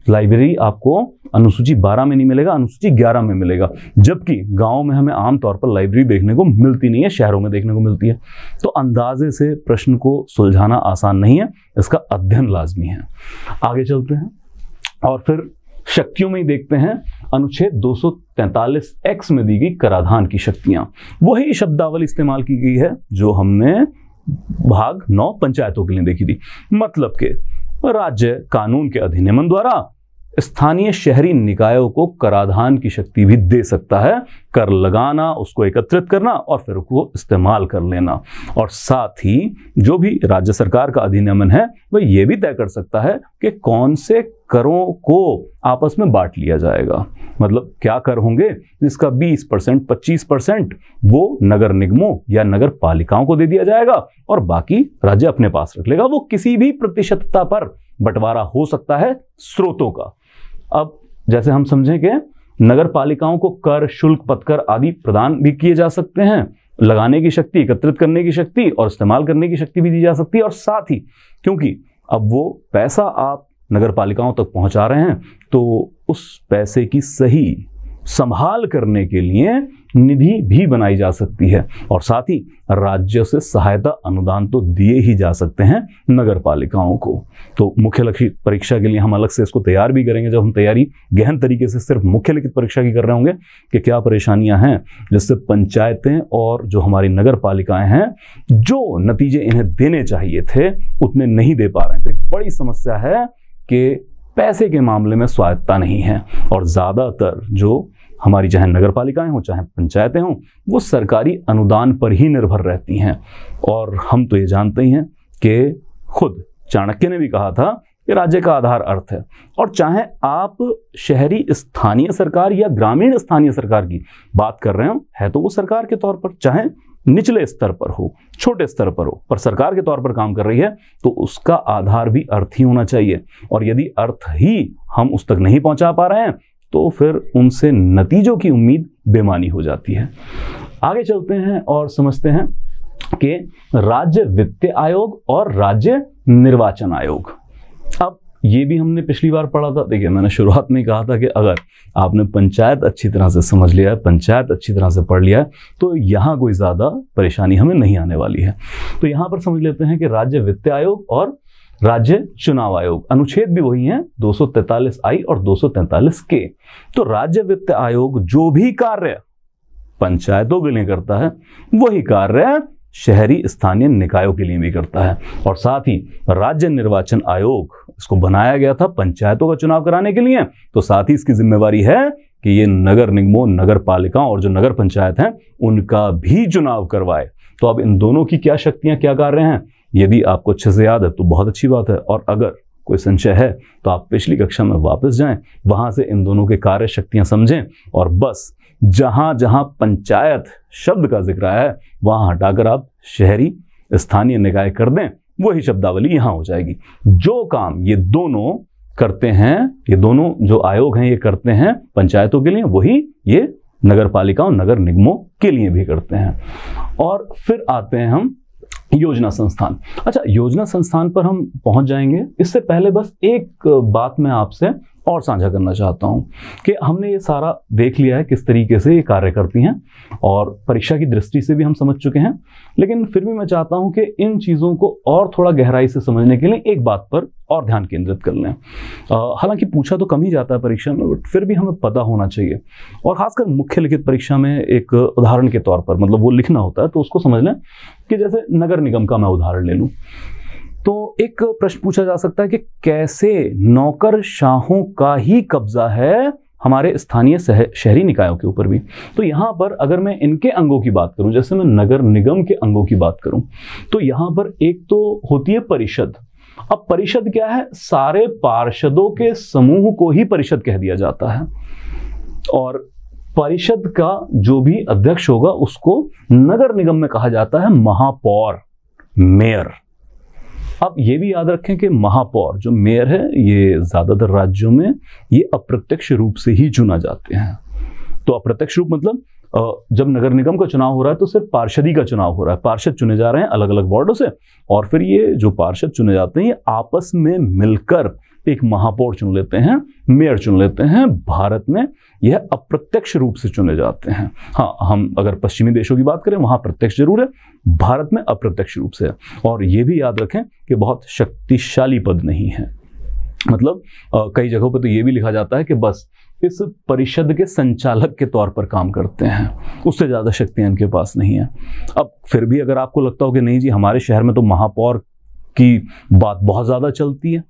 लाइब्रेरी आपको अनुसूची 12 में नहीं मिलेगा, अनुसूची 11 में मिलेगा, जबकि गांव में हमें आमतौर पर लाइब्रेरी देखने को मिलती नहीं है, शहरों में देखने को मिलती है। तो अंदाजे से प्रश्न को सुलझाना आसान नहीं है, इसका अध्ययन लाजमी है। आगे चलते हैं और फिर शक्तियों में ही देखते हैं। अनुच्छेद 243X में दी गई कराधान की शक्तियां, वही शब्दावली इस्तेमाल की गई है जो हमने भाग 9 पंचायतों के लिए देखी थी। मतलब के राज्य कानून के अधिनियमन द्वारा स्थानीय शहरी निकायों को कराधान की शक्ति भी दे सकता है, कर लगाना, उसको एकत्रित करना और फिर उसको इस्तेमाल कर लेना। और साथ ही जो भी राज्य सरकार का अधिनियमन है वह यह भी तय कर सकता है कि कौन से करों को आपस में बांट लिया जाएगा। मतलब क्या कर होंगे जिसका 20%, 25% वो नगर निगमों या नगर पालिकाओं को दे दिया जाएगा और बाकी राज्य अपने पास रख लेगा। वो किसी भी प्रतिशतता पर बंटवारा हो सकता है स्रोतों का। अब जैसे हम समझें कि नगर पालिकाओं को कर, शुल्क, पथकर आदि प्रदान भी किए जा सकते हैं, लगाने की शक्ति, एकत्रित करने की शक्ति और इस्तेमाल करने की शक्ति भी दी जा सकती है। और साथ ही क्योंकि अब वो पैसा आप नगर पालिकाओं तक पहुंचा रहे हैं तो उस पैसे की सही संभाल करने के लिए निधि भी बनाई जा सकती है और साथ ही राज्य से सहायता अनुदान तो दिए ही जा सकते हैं नगर पालिकाओं को। तो मुख्य लिखित परीक्षा के लिए हम अलग से इसको तैयार भी करेंगे। जब हम तैयारी गहन तरीके से सिर्फ मुख्य लिखित परीक्षा की कर रहे होंगे कि क्या परेशानियां हैं जिससे पंचायतें और जो हमारी नगर पालिकाएं हैं जो नतीजे इन्हें देने चाहिए थे उतने नहीं दे पा रहे हैं। तो एक बड़ी समस्या है कि पैसे के मामले में स्वायत्तता नहीं है और ज़्यादातर जो हमारी चाहे नगर पालिकाएं हों चाहे पंचायतें हों वो सरकारी अनुदान पर ही निर्भर रहती हैं। और हम तो ये जानते ही हैं कि खुद चाणक्य ने भी कहा था कि राज्य का आधार अर्थ है। और चाहे आप शहरी स्थानीय सरकार या ग्रामीण स्थानीय सरकार की बात कर रहे हो, है तो वो सरकार के तौर पर, चाहे निचले स्तर पर हो, छोटे स्तर पर हो, पर सरकार के तौर पर काम कर रही है तो उसका आधार भी अर्थ ही होना चाहिए। और यदि अर्थ ही हम उस तक नहीं पहुंचा पा रहे हैं तो फिर उनसे नतीजों की उम्मीद बेमानी हो जाती है। आगे चलते हैं और समझते हैं कि राज्य वित्त आयोग और राज्य निर्वाचन आयोग। अब ये भी हमने पिछली बार पढ़ा था। देखिए, मैंने शुरुआत में कहा था कि अगर आपने पंचायत अच्छी तरह से समझ लिया है, पंचायत अच्छी तरह से पढ़ लिया है तो यहाँ कोई ज़्यादा परेशानी हमें नहीं आने वाली है। तो यहाँ पर समझ लेते हैं कि राज्य वित्त आयोग और राज्य चुनाव आयोग, अनुच्छेद भी वही हैं 243I और 243K। तो राज्य वित्त आयोग जो भी कार्य पंचायतों के लिए करता है वही कार्य शहरी स्थानीय निकायों के लिए भी करता है। और साथ ही राज्य निर्वाचन आयोग, इसको बनाया गया था पंचायतों का चुनाव कराने के लिए, तो साथ ही इसकी जिम्मेवारी है कि ये नगर निगमों, नगर पालिकाओं और जो नगर पंचायत हैं उनका भी चुनाव करवाए। तो अब इन दोनों की क्या शक्तियां, क्या कार्य हैं, यदि आपको अच्छे से याद है तो बहुत अच्छी बात है। और अगर कोई संशय है तो आप पिछली कक्षा में वापस जाएं, वहां से इन दोनों के कार्य शक्तियां समझें और बस जहां जहां पंचायत शब्द का जिक्र आया है वहां हटाकर आप शहरी स्थानीय निकाय कर दें, वही शब्दावली यहां हो जाएगी। जो काम ये दोनों करते हैं, ये दोनों जो आयोग हैं ये करते हैं पंचायतों के लिए, वही ये नगर पालिकाओं, नगर निगमों के लिए भी करते हैं। और फिर आते हैं हम योजना संस्थान। अच्छा, योजना संस्थान पर हम पहुंच जाएंगे। इससे पहले बस एक बात मैं आपसे और साझा करना चाहता हूं कि हमने ये सारा देख लिया है किस तरीके से ये कार्य करती हैं और परीक्षा की दृष्टि से भी हम समझ चुके हैं, लेकिन फिर भी मैं चाहता हूं कि इन चीज़ों को और थोड़ा गहराई से समझने के लिए एक बात पर और ध्यान केंद्रित कर लें। हालांकि पूछा तो कम ही जाता है परीक्षा में, बट फिर भी हमें पता होना चाहिए, और खासकर मुख्य लिखित परीक्षा में एक उदाहरण के तौर पर, मतलब वो लिखना होता है तो उसको समझ लें कि जैसे नगर निगम का मैं उदाहरण ले लूँ, तो एक प्रश्न पूछा जा सकता है कि कैसे नौकरशाहों का ही कब्जा है हमारे स्थानीय शहरी निकायों के ऊपर भी। तो यहाँ पर अगर मैं इनके अंगों की बात करूं, जैसे मैं नगर निगम के अंगों की बात करूं, तो यहाँ पर एक तो होती है परिषद। अब परिषद क्या है? सारे पार्षदों के समूह को ही परिषद कह दिया जाता है, और परिषद का जो भी अध्यक्ष होगा उसको नगर निगम में कहा जाता है महापौर, मेयर। अब ये भी याद रखें कि महापौर जो मेयर है, ये ज्यादातर राज्यों में ये अप्रत्यक्ष रूप से ही चुना जाते हैं। तो अप्रत्यक्ष रूप मतलब जब नगर निगम का चुनाव हो रहा है तो सिर्फ पार्षदी का चुनाव हो रहा है, पार्षद चुने जा रहे हैं अलग अलग वार्डों से, और फिर ये जो पार्षद चुने जाते हैं ये आपस में मिलकर एक महापौर चुन लेते हैं, मेयर चुन लेते हैं। भारत में यह अप्रत्यक्ष रूप से चुने जाते हैं। हाँ, हम अगर पश्चिमी देशों की बात करें वहां प्रत्यक्ष जरूर है, भारत में अप्रत्यक्ष रूप से है। और यह भी याद रखें कि बहुत शक्तिशाली पद नहीं है, मतलब कई जगहों पर तो यह भी लिखा जाता है कि बस इस परिषद के संचालक के तौर पर काम करते हैं, उससे ज्यादा शक्तियां इनके पास नहीं है। अब फिर भी अगर आपको लगता हो कि नहीं जी हमारे शहर में तो महापौर की बात बहुत ज्यादा चलती है,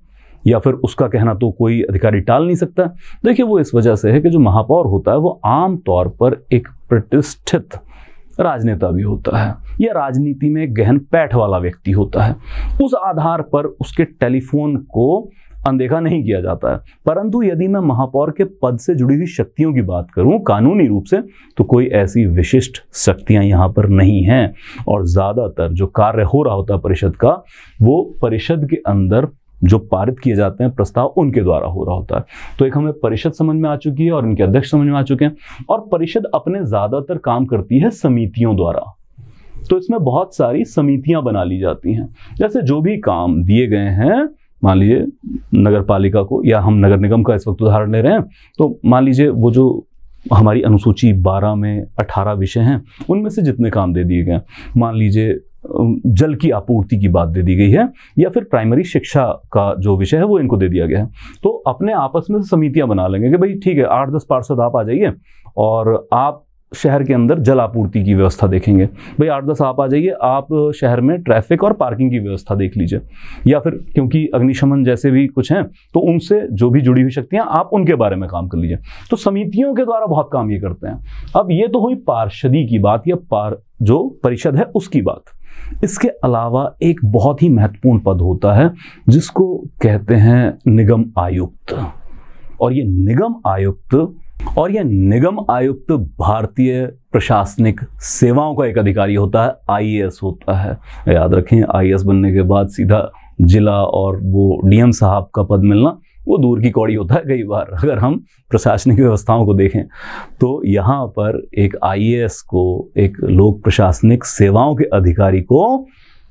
या फिर उसका कहना तो कोई अधिकारी टाल नहीं सकता, देखिए वो इस वजह से है कि जो महापौर होता है वो आम तौर पर एक प्रतिष्ठित राजनेता भी होता है, या राजनीति में गहन पैठ वाला व्यक्ति होता है। उस आधार पर उसके टेलीफोन को अनदेखा नहीं किया जाता है। परंतु यदि मैं महापौर के पद से जुड़ी हुई शक्तियों की बात करूं कानूनी रूप से, तो कोई ऐसी विशिष्ट शक्तियां यहां पर नहीं हैं, और ज्यादातर जो कार्य हो रहा होता है परिषद का, वो परिषद के अंदर जो पारित किए जाते हैं प्रस्ताव उनके द्वारा हो रहा होता है। तो एक हमें परिषद समझ में आ चुकी है और इनके अध्यक्ष समझ में आ चुके हैं, और परिषद अपने ज्यादातर काम करती है समितियों द्वारा। तो इसमें बहुत सारी समितियां बना ली जाती हैं, जैसे जो भी काम दिए गए हैं, मान लीजिए नगर पालिका को, या हम नगर निगम का इस वक्त उदाहरण ले रहे हैं, तो मान लीजिए वो जो हमारी अनुसूची 12 में 18 विषय हैं, उनमें से जितने काम दे दिए गए, मान लीजिए जल की आपूर्ति की बात दे दी गई है, या फिर प्राइमरी शिक्षा का जो विषय है वो इनको दे दिया गया है, तो अपने आपस में समितियां बना लेंगे कि भाई ठीक है 8-10 पार्षद आप आ जाइए और आप शहर के अंदर जल आपूर्ति की व्यवस्था देखेंगे, भाई 8-10 आप आ जाइए, आप शहर में ट्रैफिक और पार्किंग की व्यवस्था देख लीजिए, या फिर क्योंकि अग्निशमन जैसे भी कुछ हैं तो उनसे जो भी जुड़ी हुई शक्तियां आप उनके बारे में काम कर लीजिए। तो समितियों के द्वारा बहुत काम ये करते हैं। अब ये तो हुई पार्षदी की बात, या जो परिषद है उसकी बात। इसके अलावा एक बहुत ही महत्वपूर्ण पद होता है जिसको कहते हैं निगम आयुक्त, और ये निगम आयुक्त भारतीय प्रशासनिक सेवाओं का एक अधिकारी होता है, आईएएस होता है। याद रखें, आईएएस बनने के बाद सीधा जिला और वो डीएम साहब का पद मिलना वो दूर की कौड़ी होता है कई बार, अगर हम प्रशासनिक व्यवस्थाओं को देखें। तो यहाँ पर एक आईएएस को, एक लोक प्रशासनिक सेवाओं के अधिकारी को,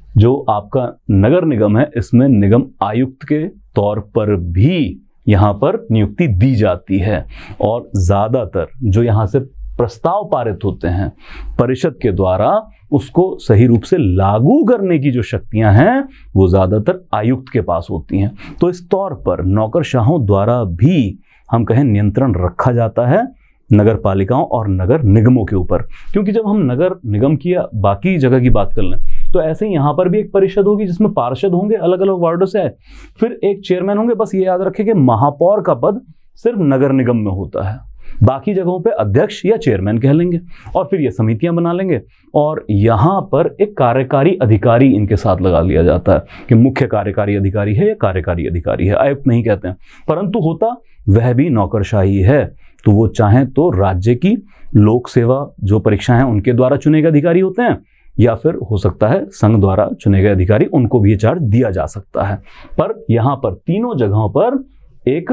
जो आपका नगर निगम है इसमें निगम आयुक्त के तौर पर भी यहाँ पर नियुक्ति दी जाती है। और ज़्यादातर जो यहाँ से प्रस्ताव पारित होते हैं परिषद के द्वारा, उसको सही रूप से लागू करने की जो शक्तियां हैं वो ज़्यादातर आयुक्त के पास होती हैं। तो इस तौर पर नौकरशाहों द्वारा भी हम कहें नियंत्रण रखा जाता है नगर पालिकाओं और नगर निगमों के ऊपर। क्योंकि जब हम नगर निगम की या बाकी जगह की बात कर लें तो ऐसे ही यहाँ पर भी एक परिषद होगी जिसमें पार्षद होंगे अलग अलग वार्डों से, फिर एक चेयरमैन होंगे। बस ये याद रखें कि महापौर का पद सिर्फ नगर निगम में होता है, बाकी जगहों पे अध्यक्ष या चेयरमैन कह लेंगे, और फिर ये समितियां बना लेंगे। और यहाँ पर एक कार्यकारी अधिकारी इनके साथ लगा लिया जाता है कि मुख्य कार्यकारी अधिकारी है या कार्यकारी अधिकारी है, आयुक्त नहीं कहते हैं, परंतु होता वह भी नौकरशाही है। तो वो चाहें तो राज्य की लोक सेवा जो परीक्षाएं हैं उनके द्वारा चुने गए अधिकारी होते हैं, या फिर हो सकता है संघ द्वारा चुने गए अधिकारी, उनको भी ये चार्ज दिया जा सकता है। पर यहाँ पर तीनों जगहों पर एक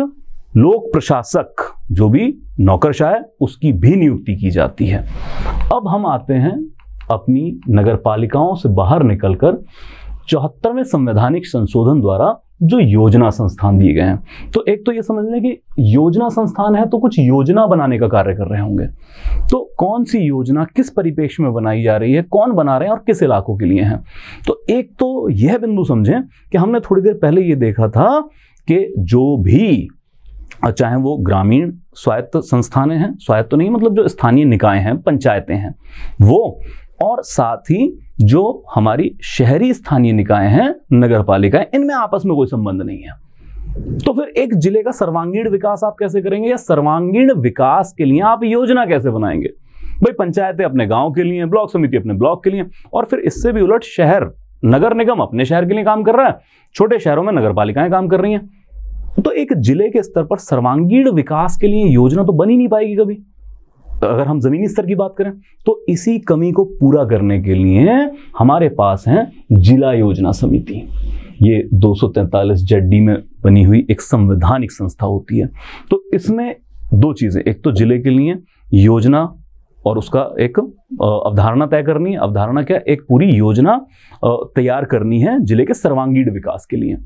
लोक प्रशासक जो भी नौकरशाह है उसकी भी नियुक्ति की जाती है। अब हम आते हैं अपनी नगर पालिकाओं से बाहर निकलकर 74वें संवैधानिक संशोधन द्वारा जो योजना संस्थान दिए गए हैं। तो एक तो ये समझ लें कि योजना संस्थान है तो कुछ योजना बनाने का कार्य कर रहे होंगे। तो कौन सी योजना किस परिप्रेक्ष्य में बनाई जा रही है, कौन बना रहे हैं और किस इलाकों के लिए है। तो एक तो यह बिंदु समझें कि हमने थोड़ी देर पहले ये देखा था कि जो भी चाहे वो ग्रामीण स्वायत्त संस्थानें हैं, स्वायत्त तो नहीं मतलब जो स्थानीय निकाय हैं, पंचायतें हैं वो, और साथ ही जो हमारी शहरी स्थानीय निकाय हैं, नगर पालिकाएं, इनमें आपस में कोई संबंध नहीं है। तो फिर एक जिले का सर्वांगीण विकास आप कैसे करेंगे, या सर्वांगीण विकास के लिए आप योजना कैसे बनाएंगे। भाई पंचायतें अपने गांव के लिए, ब्लॉक समिति अपने ब्लॉक के लिए, और फिर इससे भी उलट शहर नगर निगम अपने शहर के लिए काम कर रहा है, छोटे शहरों में नगर पालिकाएं काम कर रही हैं। तो एक जिले के स्तर पर सर्वांगीण विकास के लिए योजना तो बन ही नहीं पाएगी कभी, अगर हम जमीनी स्तर की बात करें। तो इसी कमी को पूरा करने के लिए हमारे पास है जिला योजना समिति। ये 243 ZD में बनी हुई एक संवैधानिक संस्था होती है। तो इसमें दो चीजें, एक तो जिले के लिए योजना और उसका एक अवधारणा तय करनी है। अवधारणा क्या, एक पूरी योजना तैयार करनी है जिले के सर्वांगीण विकास के लिए।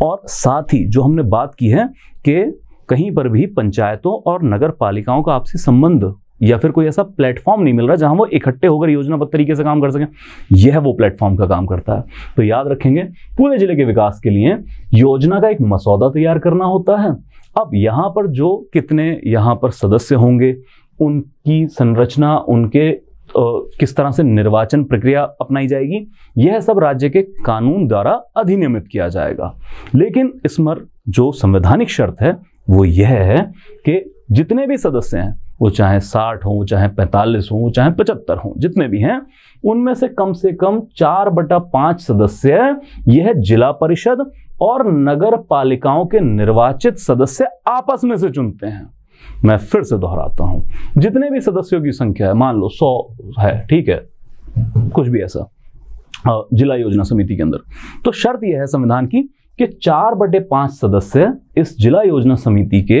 और साथ ही जो हमने बात की है कि कहीं पर भी पंचायतों और नगर पालिकाओं का आपसी संबंध या फिर कोई ऐसा प्लेटफॉर्म नहीं मिल रहा जहां वो इकट्ठे होकर योजनाबद्ध तरीके से काम कर सकें, यह वो प्लेटफॉर्म का काम करता है। तो याद रखेंगे, पूरे जिले के विकास के लिए योजना का एक मसौदा तैयार करना होता है। अब यहां पर जो कितने यहां पर सदस्य होंगे, उनकी संरचना, उनके किस तरह से निर्वाचन प्रक्रिया अपनाई जाएगी, यह सब राज्य के कानून द्वारा अधिनियमित किया जाएगा। लेकिन इसमें जो संवैधानिक शर्त है वो यह है कि जितने भी सदस्य हैं, वो चाहे 60 हो, चाहे 45 हो, चाहे 75 हो, जितने भी हैं, उनमें से कम 4/5 सदस्य यह जिला परिषद और नगर पालिकाओं के निर्वाचित सदस्य आपस में से चुनते हैं। मैं फिर से दोहराता हूं, जितने भी सदस्यों की संख्या है, मान लो 100 है, ठीक है, कुछ भी ऐसा जिला योजना समिति के अंदर, तो शर्त यह है संविधान की कि 4/5 सदस्य इस जिला योजना समिति के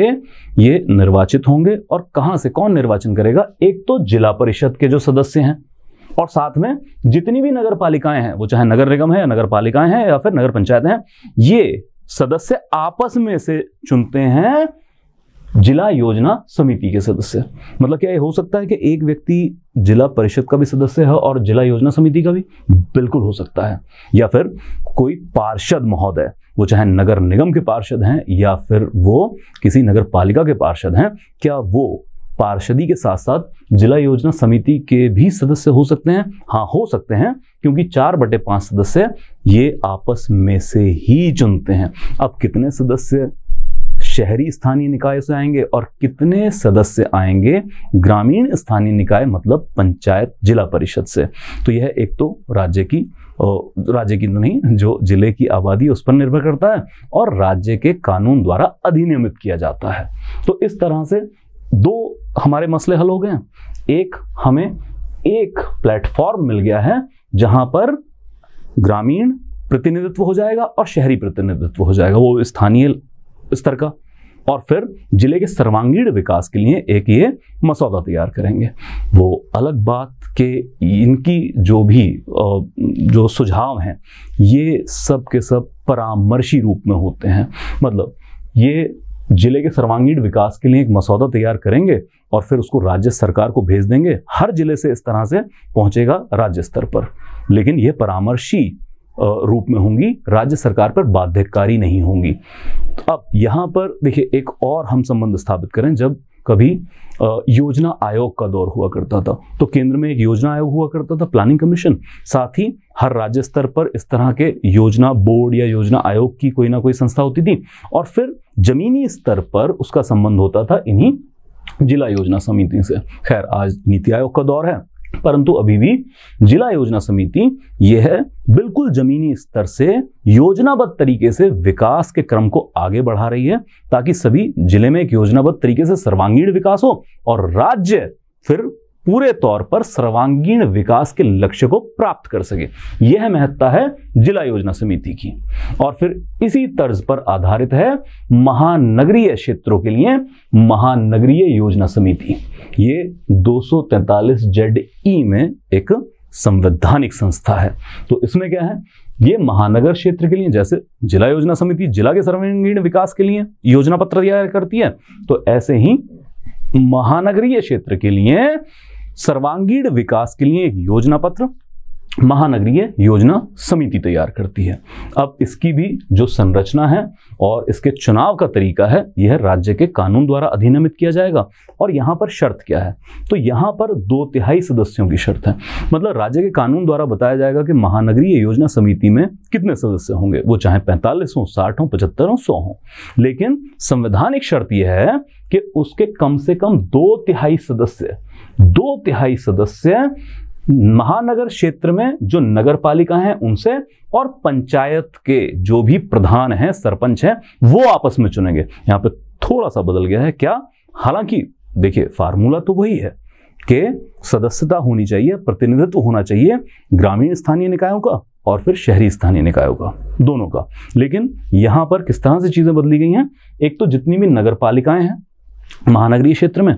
ये निर्वाचित होंगे। और कहां से कौन निर्वाचन करेगा, एक तो जिला परिषद के जो सदस्य हैं, और साथ में जितनी भी नगर पालिकाएं हैं, वो चाहे नगर निगम है या नगर पालिकाएं हैं या फिर नगर पंचायतें हैं, ये सदस्य आपस में से चुनते हैं जिला योजना समिति के सदस्य। मतलब क्या ये हो सकता है कि एक व्यक्ति जिला परिषद का भी सदस्य है और जिला योजना समिति का भी? बिल्कुल हो सकता है। या फिर कोई पार्षद महोदय, वो चाहे नगर निगम के पार्षद हैं या फिर वो किसी नगर पालिका के पार्षद हैं, क्या वो पार्षदी के साथ साथ जिला योजना समिति के भी सदस्य हो सकते हैं? हाँ, हो सकते हैं, क्योंकि 4/5 सदस्य ये आपस में से ही चुनते हैं। अब कितने सदस्य शहरी स्थानीय निकाय से आएंगे और कितने सदस्य आएंगे ग्रामीण स्थानीय निकाय मतलब पंचायत जिला परिषद से? तो यह एक तो राज्य की तो नहीं, जो जिले की आबादी उस पर निर्भर करता है और राज्य के कानून द्वारा अधिनियमित किया जाता है। तो इस तरह से दो हमारे मसले हल हो गए हैं। एक, हमें एक प्लेटफॉर्म मिल गया है जहां पर ग्रामीण प्रतिनिधित्व हो जाएगा और शहरी प्रतिनिधित्व हो जाएगा, वो स्थानीय स्तर का। और फिर जिले के सर्वांगीण विकास के लिए एक ये मसौदा तैयार करेंगे। वो अलग बात कि इनकी जो भी जो सुझाव हैं, ये सब के सब परामर्शी रूप में होते हैं। मतलब ये जिले के सर्वांगीण विकास के लिए एक मसौदा तैयार करेंगे और फिर उसको राज्य सरकार को भेज देंगे। हर जिले से इस तरह से पहुंचेगा राज्य स्तर पर, लेकिन ये परामर्शी रूप में होंगी, राज्य सरकार पर बाध्यकारी नहीं होंगी। अब यहां पर देखिए, एक और हम संबंध स्थापित करें। जब कभी योजना आयोग का दौर हुआ करता था तो केंद्र में एक योजना आयोग हुआ करता था, प्लानिंग कमीशन। साथ ही हर राज्य स्तर पर इस तरह के योजना बोर्ड या योजना आयोग की कोई ना कोई संस्था होती थी। और फिर जमीनी स्तर पर उसका संबंध होता था इन्हीं जिला योजना समिति से। खैर, आज नीति आयोग का दौर है, परंतु अभी भी जिला योजना समिति यह बिल्कुल जमीनी स्तर से योजनाबद्ध तरीके से विकास के क्रम को आगे बढ़ा रही है, ताकि सभी जिले में एक योजनाबद्ध तरीके से सर्वांगीण विकास हो और राज्य फिर पूरे तौर पर सर्वांगीण विकास के लक्ष्य को प्राप्त कर सके। यह महत्ता है जिला योजना समिति की। और फिर इसी तर्ज पर आधारित है महानगरीय क्षेत्रों के लिए महानगरीय योजना समिति। ये 243 ZE में एक संवैधानिक संस्था है। तो इसमें क्या है, ये महानगर क्षेत्र के लिए, जैसे जिला योजना समिति जिला के सर्वांगीण विकास के लिए योजना पत्र तैयार करती है, तो ऐसे ही महानगरीय क्षेत्र के लिए सर्वांगीण विकास के लिए एक योजना पत्र महानगरीय योजना समिति तैयार करती है। अब इसकी भी जो संरचना है और इसके चुनाव का तरीका है, यह राज्य के कानून द्वारा अधिनियमित किया जाएगा। और यहाँ पर शर्त क्या है, तो यहाँ पर 2/3 सदस्यों की शर्त है। मतलब राज्य के कानून द्वारा बताया जाएगा कि महानगरीय योजना समिति में कितने सदस्य होंगे, वो चाहे 45 हो, 60 हो, 75 हो, 100 हो। लेकिन संवैधानिक शर्त यह है कि उसके कम से कम 2/3 सदस्य महानगर क्षेत्र में जो नगर पालिका हैं उनसे, और पंचायत के जो भी प्रधान हैं, सरपंच हैं, वो आपस में चुनेंगे। यहाँ पे थोड़ा सा बदल गया है क्या, हालांकि देखिए फार्मूला तो वही है कि सदस्यता होनी चाहिए, प्रतिनिधित्व होना चाहिए ग्रामीण स्थानीय निकायों का और फिर शहरी स्थानीय निकायों का, दोनों का। लेकिन यहाँ पर किस तरह से चीजें बदली गई हैं, एक तो जितनी भी नगर पालिकाएं हैं महानगरीय क्षेत्र में,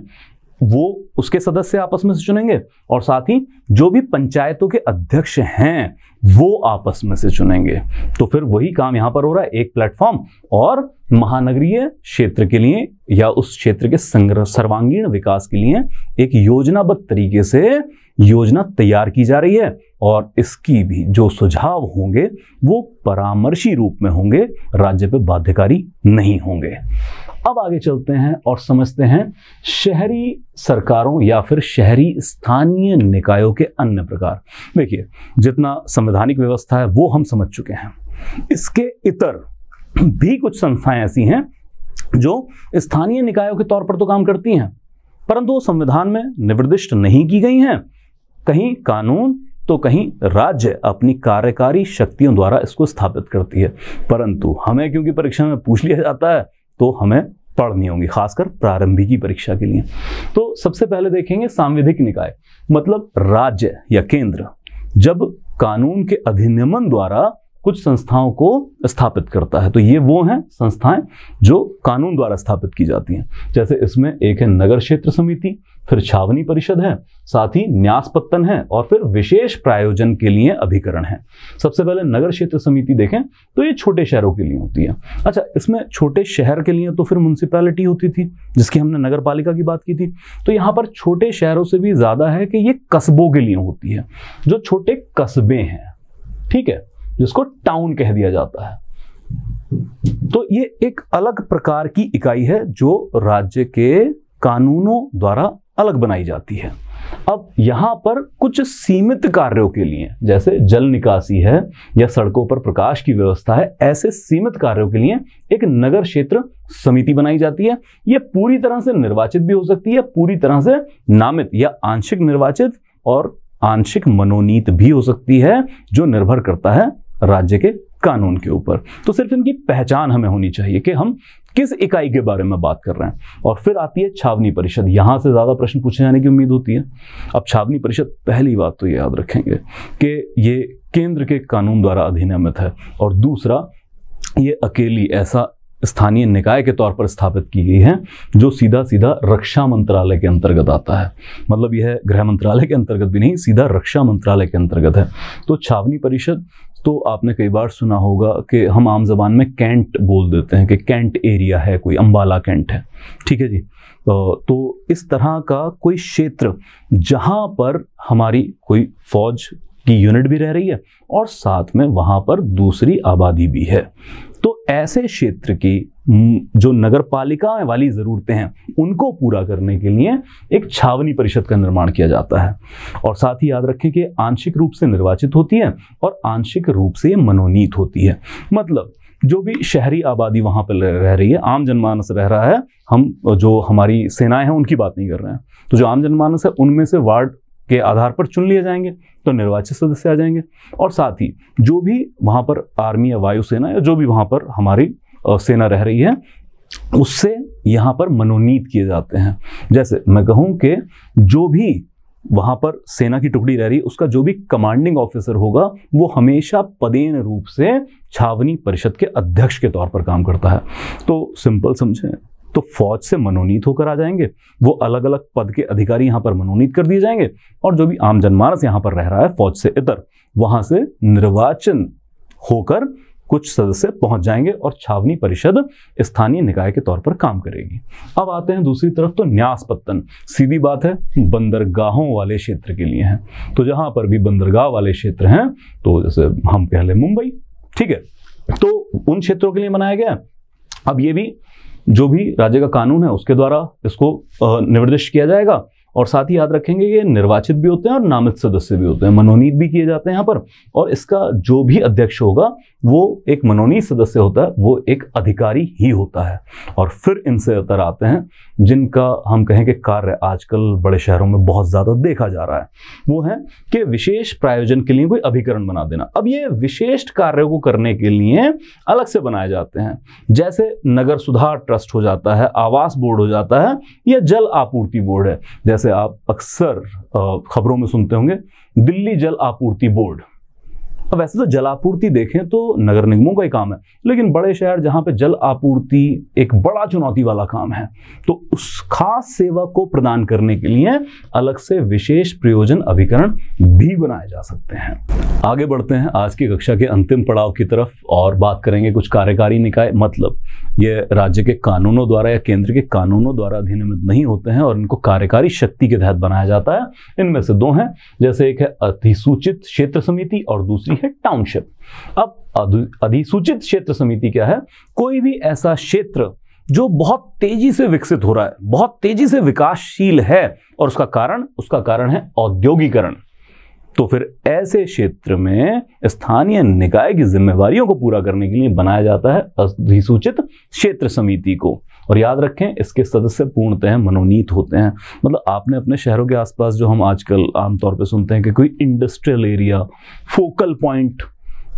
वो उसके सदस्य आपस में से चुनेंगे, और साथ ही जो भी पंचायतों के अध्यक्ष हैं वो आपस में से चुनेंगे। तो फिर वही काम यहां पर हो रहा है, एक प्लेटफॉर्म, और महानगरीय क्षेत्र के लिए या उस क्षेत्र के सर्वांगीण विकास के लिए एक योजनाबद्ध तरीके से योजना तैयार की जा रही है, और इसकी भी जो सुझाव होंगे वो परामर्शी रूप में होंगे, राज्य पे बाध्यकारी नहीं होंगे। अब आगे चलते हैं और समझते हैं शहरी सरकारों या फिर शहरी स्थानीय निकायों के अन्य प्रकार। देखिए जितना संवैधानिक व्यवस्था है वो हम समझ चुके हैं, इसके इतर भी कुछ संस्थाएं ऐसी हैं जो स्थानीय निकायों के तौर पर तो काम करती हैं, परंतु वो संविधान में निर्दिष्ट नहीं की गई हैं। कहीं कानून तो कहीं राज्य अपनी कार्यकारी शक्तियों द्वारा इसको स्थापित करती है, परंतु हमें क्योंकि परीक्षा में पूछ लिया जाता है तो हमें पढ़नी होंगी, खासकर प्रारंभिकी परीक्षा के लिए। तो सबसे पहले देखेंगे सांविधिक निकाय, मतलब राज्य या केंद्र जब कानून के अधिनियमन द्वारा कुछ संस्थाओं को स्थापित करता है, तो ये वो हैं संस्थाएं जो कानून द्वारा स्थापित की जाती हैं। जैसे इसमें एक है नगर क्षेत्र समिति, फिर छावनी परिषद है, साथ ही न्यास पत्तन है, और फिर विशेष प्रायोजन के लिए अभिकरण है। सबसे पहले नगर क्षेत्र समिति देखें तो ये छोटे शहरों के लिए होती है। अच्छा, इसमें छोटे शहर के लिए तो फिर म्युनिसिपैलिटी होती थी, जिसकी हमने नगर पालिका की बात की थी। तो यहाँ पर छोटे शहरों से भी ज्यादा है कि ये कस्बों के लिए होती है, जो छोटे कस्बे हैं, ठीक है, जिसको टाउन कह दिया जाता है। तो ये एक अलग प्रकार की इकाई है जो राज्य के कानूनों द्वारा अलग बनाई जाती है। अब यहां पर कुछ सीमित कार्यों के लिए, जैसे जल निकासी है या सड़कों पर प्रकाश की व्यवस्था है, ऐसे सीमित कार्यों के लिए एक नगर क्षेत्र समिति बनाई जाती है। यह पूरी तरह से निर्वाचित भी हो सकती है, पूरी तरह से नामित या आंशिक निर्वाचित और आंशिक मनोनीत भी हो सकती है, जो निर्भर करता है राज्य के कानून के ऊपर। तो सिर्फ इनकी पहचान हमें होनी चाहिए कि हम किस इकाई के बारे में बात कर रहे हैं। और फिर आती है छावनी परिषद, यहां से ज्यादा प्रश्न पूछे जाने की उम्मीद होती है। अब छावनी परिषद, पहली बात तो ये याद रखेंगे कि ये केंद्र के कानून द्वारा अधिनियमित है, और दूसरा ये अकेली ऐसा स्थानीय निकाय के तौर पर स्थापित की गई है जो सीधा सीधा रक्षा मंत्रालय के अंतर्गत आता है। मतलब यह गृह मंत्रालय के अंतर्गत भी नहीं, सीधा रक्षा मंत्रालय के अंतर्गत है। तो छावनी परिषद तो आपने कई बार सुना होगा कि हम आम जबान में कैंट बोल देते हैं कि कैंट एरिया है, कोई अंबाला कैंट है, ठीक है जी। तो इस तरह का कोई क्षेत्र जहां पर हमारी कोई फौज की यूनिट भी रह रही है और साथ में वहां पर दूसरी आबादी भी है, तो ऐसे क्षेत्र की जो नगर पालिका वाली जरूरतें हैं उनको पूरा करने के लिए एक छावनी परिषद का निर्माण किया जाता है। और साथ ही याद रखें कि आंशिक रूप से निर्वाचित होती है और आंशिक रूप से मनोनीत होती है। मतलब जो भी शहरी आबादी वहां पर रह रही है, आम जनमानस रह रहा है, हम जो हमारी सेनाएं हैं उनकी बात नहीं कर रहे हैं, तो जो आम जनमानस है उनमें से वार्ड के आधार पर चुन लिए जाएंगे तो निर्वाचित सदस्य आ जाएंगे। और साथ ही जो भी वहां पर आर्मी या वायुसेना या जो भी वहां पर हमारी सेना रह रही है उससे यहाँ पर मनोनीत किए जाते हैं। जैसे मैं कहूँ कि जो भी वहां पर सेना की टुकड़ी रह रही है उसका जो भी कमांडिंग ऑफिसर होगा वो हमेशा पदेन रूप से छावनी परिषद के अध्यक्ष के तौर पर काम करता है। तो सिंपल समझें तो फौज से मनोनीत होकर आ जाएंगे, वो अलग अलग पद के अधिकारी यहाँ पर मनोनीत कर दिए जाएंगे, और जो भी आम जनमानस यहाँ पर रह रहा है फौज से इतर, वहां से निर्वाचन होकर कुछ सदस्य पहुंच जाएंगे और छावनी परिषद स्थानीय निकाय के तौर पर काम करेगी। अब आते हैं दूसरी तरफ, तो न्यास पत्तन सीधी बात है बंदरगाहों वाले क्षेत्र के लिए है। तो जहां पर भी बंदरगाह वाले क्षेत्र हैं, तो जैसे हम कह लें मुंबई, ठीक है, तो उन क्षेत्रों के लिए बनाया गया। अब ये भी जो भी राज्य का कानून है उसके द्वारा इसको निर्दिष्ट किया जाएगा, और साथ ही याद रखेंगे ये निर्वाचित भी होते हैं और नामित सदस्य भी होते हैं, मनोनीत भी किए जाते हैं यहाँ पर। और इसका जो भी अध्यक्ष होगा वो एक मनोनीत सदस्य होता है, वो एक अधिकारी ही होता है। और फिर इनसे उतर आते हैं जिनका हम कहें कि कार्य आजकल बड़े शहरों में बहुत ज़्यादा देखा जा रहा है, वो है कि विशेष प्रायोजन के लिए कोई अभिकरण बना देना। अब ये विशेष कार्यों को करने के लिए अलग से बनाए जाते हैं, जैसे नगर सुधार ट्रस्ट हो जाता है, आवास बोर्ड हो जाता है, या जल आपूर्ति बोर्ड है। जैसे आप अक्सर खबरों में सुनते होंगे दिल्ली जल आपूर्ति बोर्ड। अब वैसे तो जल आपूर्ति देखें तो नगर निगमों का ही काम है, लेकिन बड़े शहर जहां पे जल आपूर्ति एक बड़ा चुनौती वाला काम है, तो उस खास सेवा को प्रदान करने के लिए अलग से विशेष प्रयोजन अभिकरण भी बनाए जा सकते हैं। आगे बढ़ते हैं आज की कक्षा के अंतिम पड़ाव की तरफ और बात करेंगे कुछ कार्यकारी निकाय, मतलब ये राज्य के कानूनों द्वारा या केंद्र के कानूनों द्वारा अधिनियमित नहीं होते हैं और इनको कार्यकारी शक्ति के तहत बनाया जाता है। इनमें से दो हैं, जैसे एक है अधिसूचित क्षेत्र समिति और दूसरी है टाउनशिप। अब अधिसूचित क्षेत्र समिति क्या है? कोई भी ऐसा क्षेत्र जो बहुत तेजी से विकसित हो रहा है, बहुत तेजी से विकासशील है, और उसका कारण है औद्योगिकरण। तो फिर ऐसे क्षेत्र में स्थानीय निकाय की जिम्मेवारियों को पूरा करने के लिए बनाया जाता है अधिसूचित क्षेत्र समिति को। और याद रखें इसके सदस्य पूर्णतः मनोनीत होते हैं। मतलब आपने अपने शहरों के आसपास जो हम आजकल आमतौर पर सुनते हैं कि कोई इंडस्ट्रियल एरिया, फोकल पॉइंट,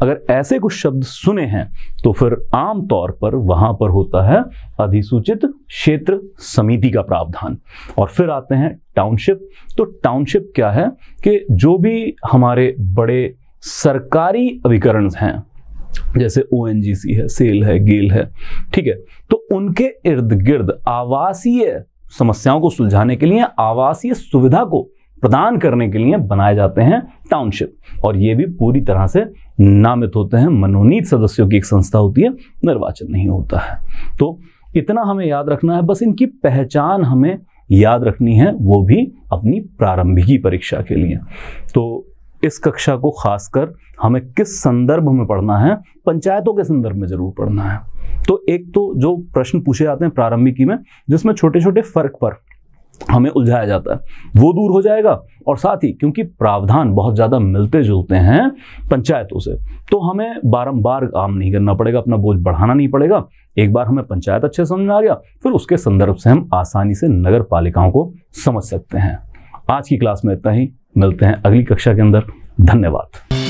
अगर ऐसे कुछ शब्द सुने हैं तो फिर आमतौर पर वहां पर होता है अधिसूचित क्षेत्र समिति का प्रावधान। और फिर आते हैं टाउनशिप। तो टाउनशिप क्या है कि जो भी हमारे बड़े सरकारी अभिकरण हैं, जैसे ONGC है, सेल है, गेल है, ठीक है, तो उनके इर्द गिर्द आवासीय समस्याओं को सुलझाने के लिए, आवासीय सुविधा को प्रदान करने के लिए बनाए जाते हैं टाउनशिप। और ये भी पूरी तरह से नामित होते हैं, मनोनीत सदस्यों की एक संस्था होती है, निर्वाचन नहीं होता है। तो इतना हमें याद रखना है, बस इनकी पहचान हमें याद रखनी है, वो भी अपनी प्रारंभिकी परीक्षा के लिए। तो इस कक्षा को खासकर हमें किस संदर्भ में पढ़ना है? पंचायतों के संदर्भ में जरूर पढ़ना है। तो एक तो जो प्रश्न पूछे जाते हैं प्रारंभिकी में, जिसमें छोटे छोटे फर्क पर हमें उलझाया जाता है, वो दूर हो जाएगा। और साथ ही क्योंकि प्रावधान बहुत ज्यादा मिलते जुलते हैं पंचायतों से, तो हमें बारंबार काम नहीं करना पड़ेगा, अपना बोझ बढ़ाना नहीं पड़ेगा। एक बार हमें पंचायत अच्छे समझ में आ गया, फिर उसके संदर्भ से हम आसानी से नगर पालिकाओं को समझ सकते हैं। आज की क्लास में इतना ही, मिलते हैं अगली कक्षा के अंदर। धन्यवाद।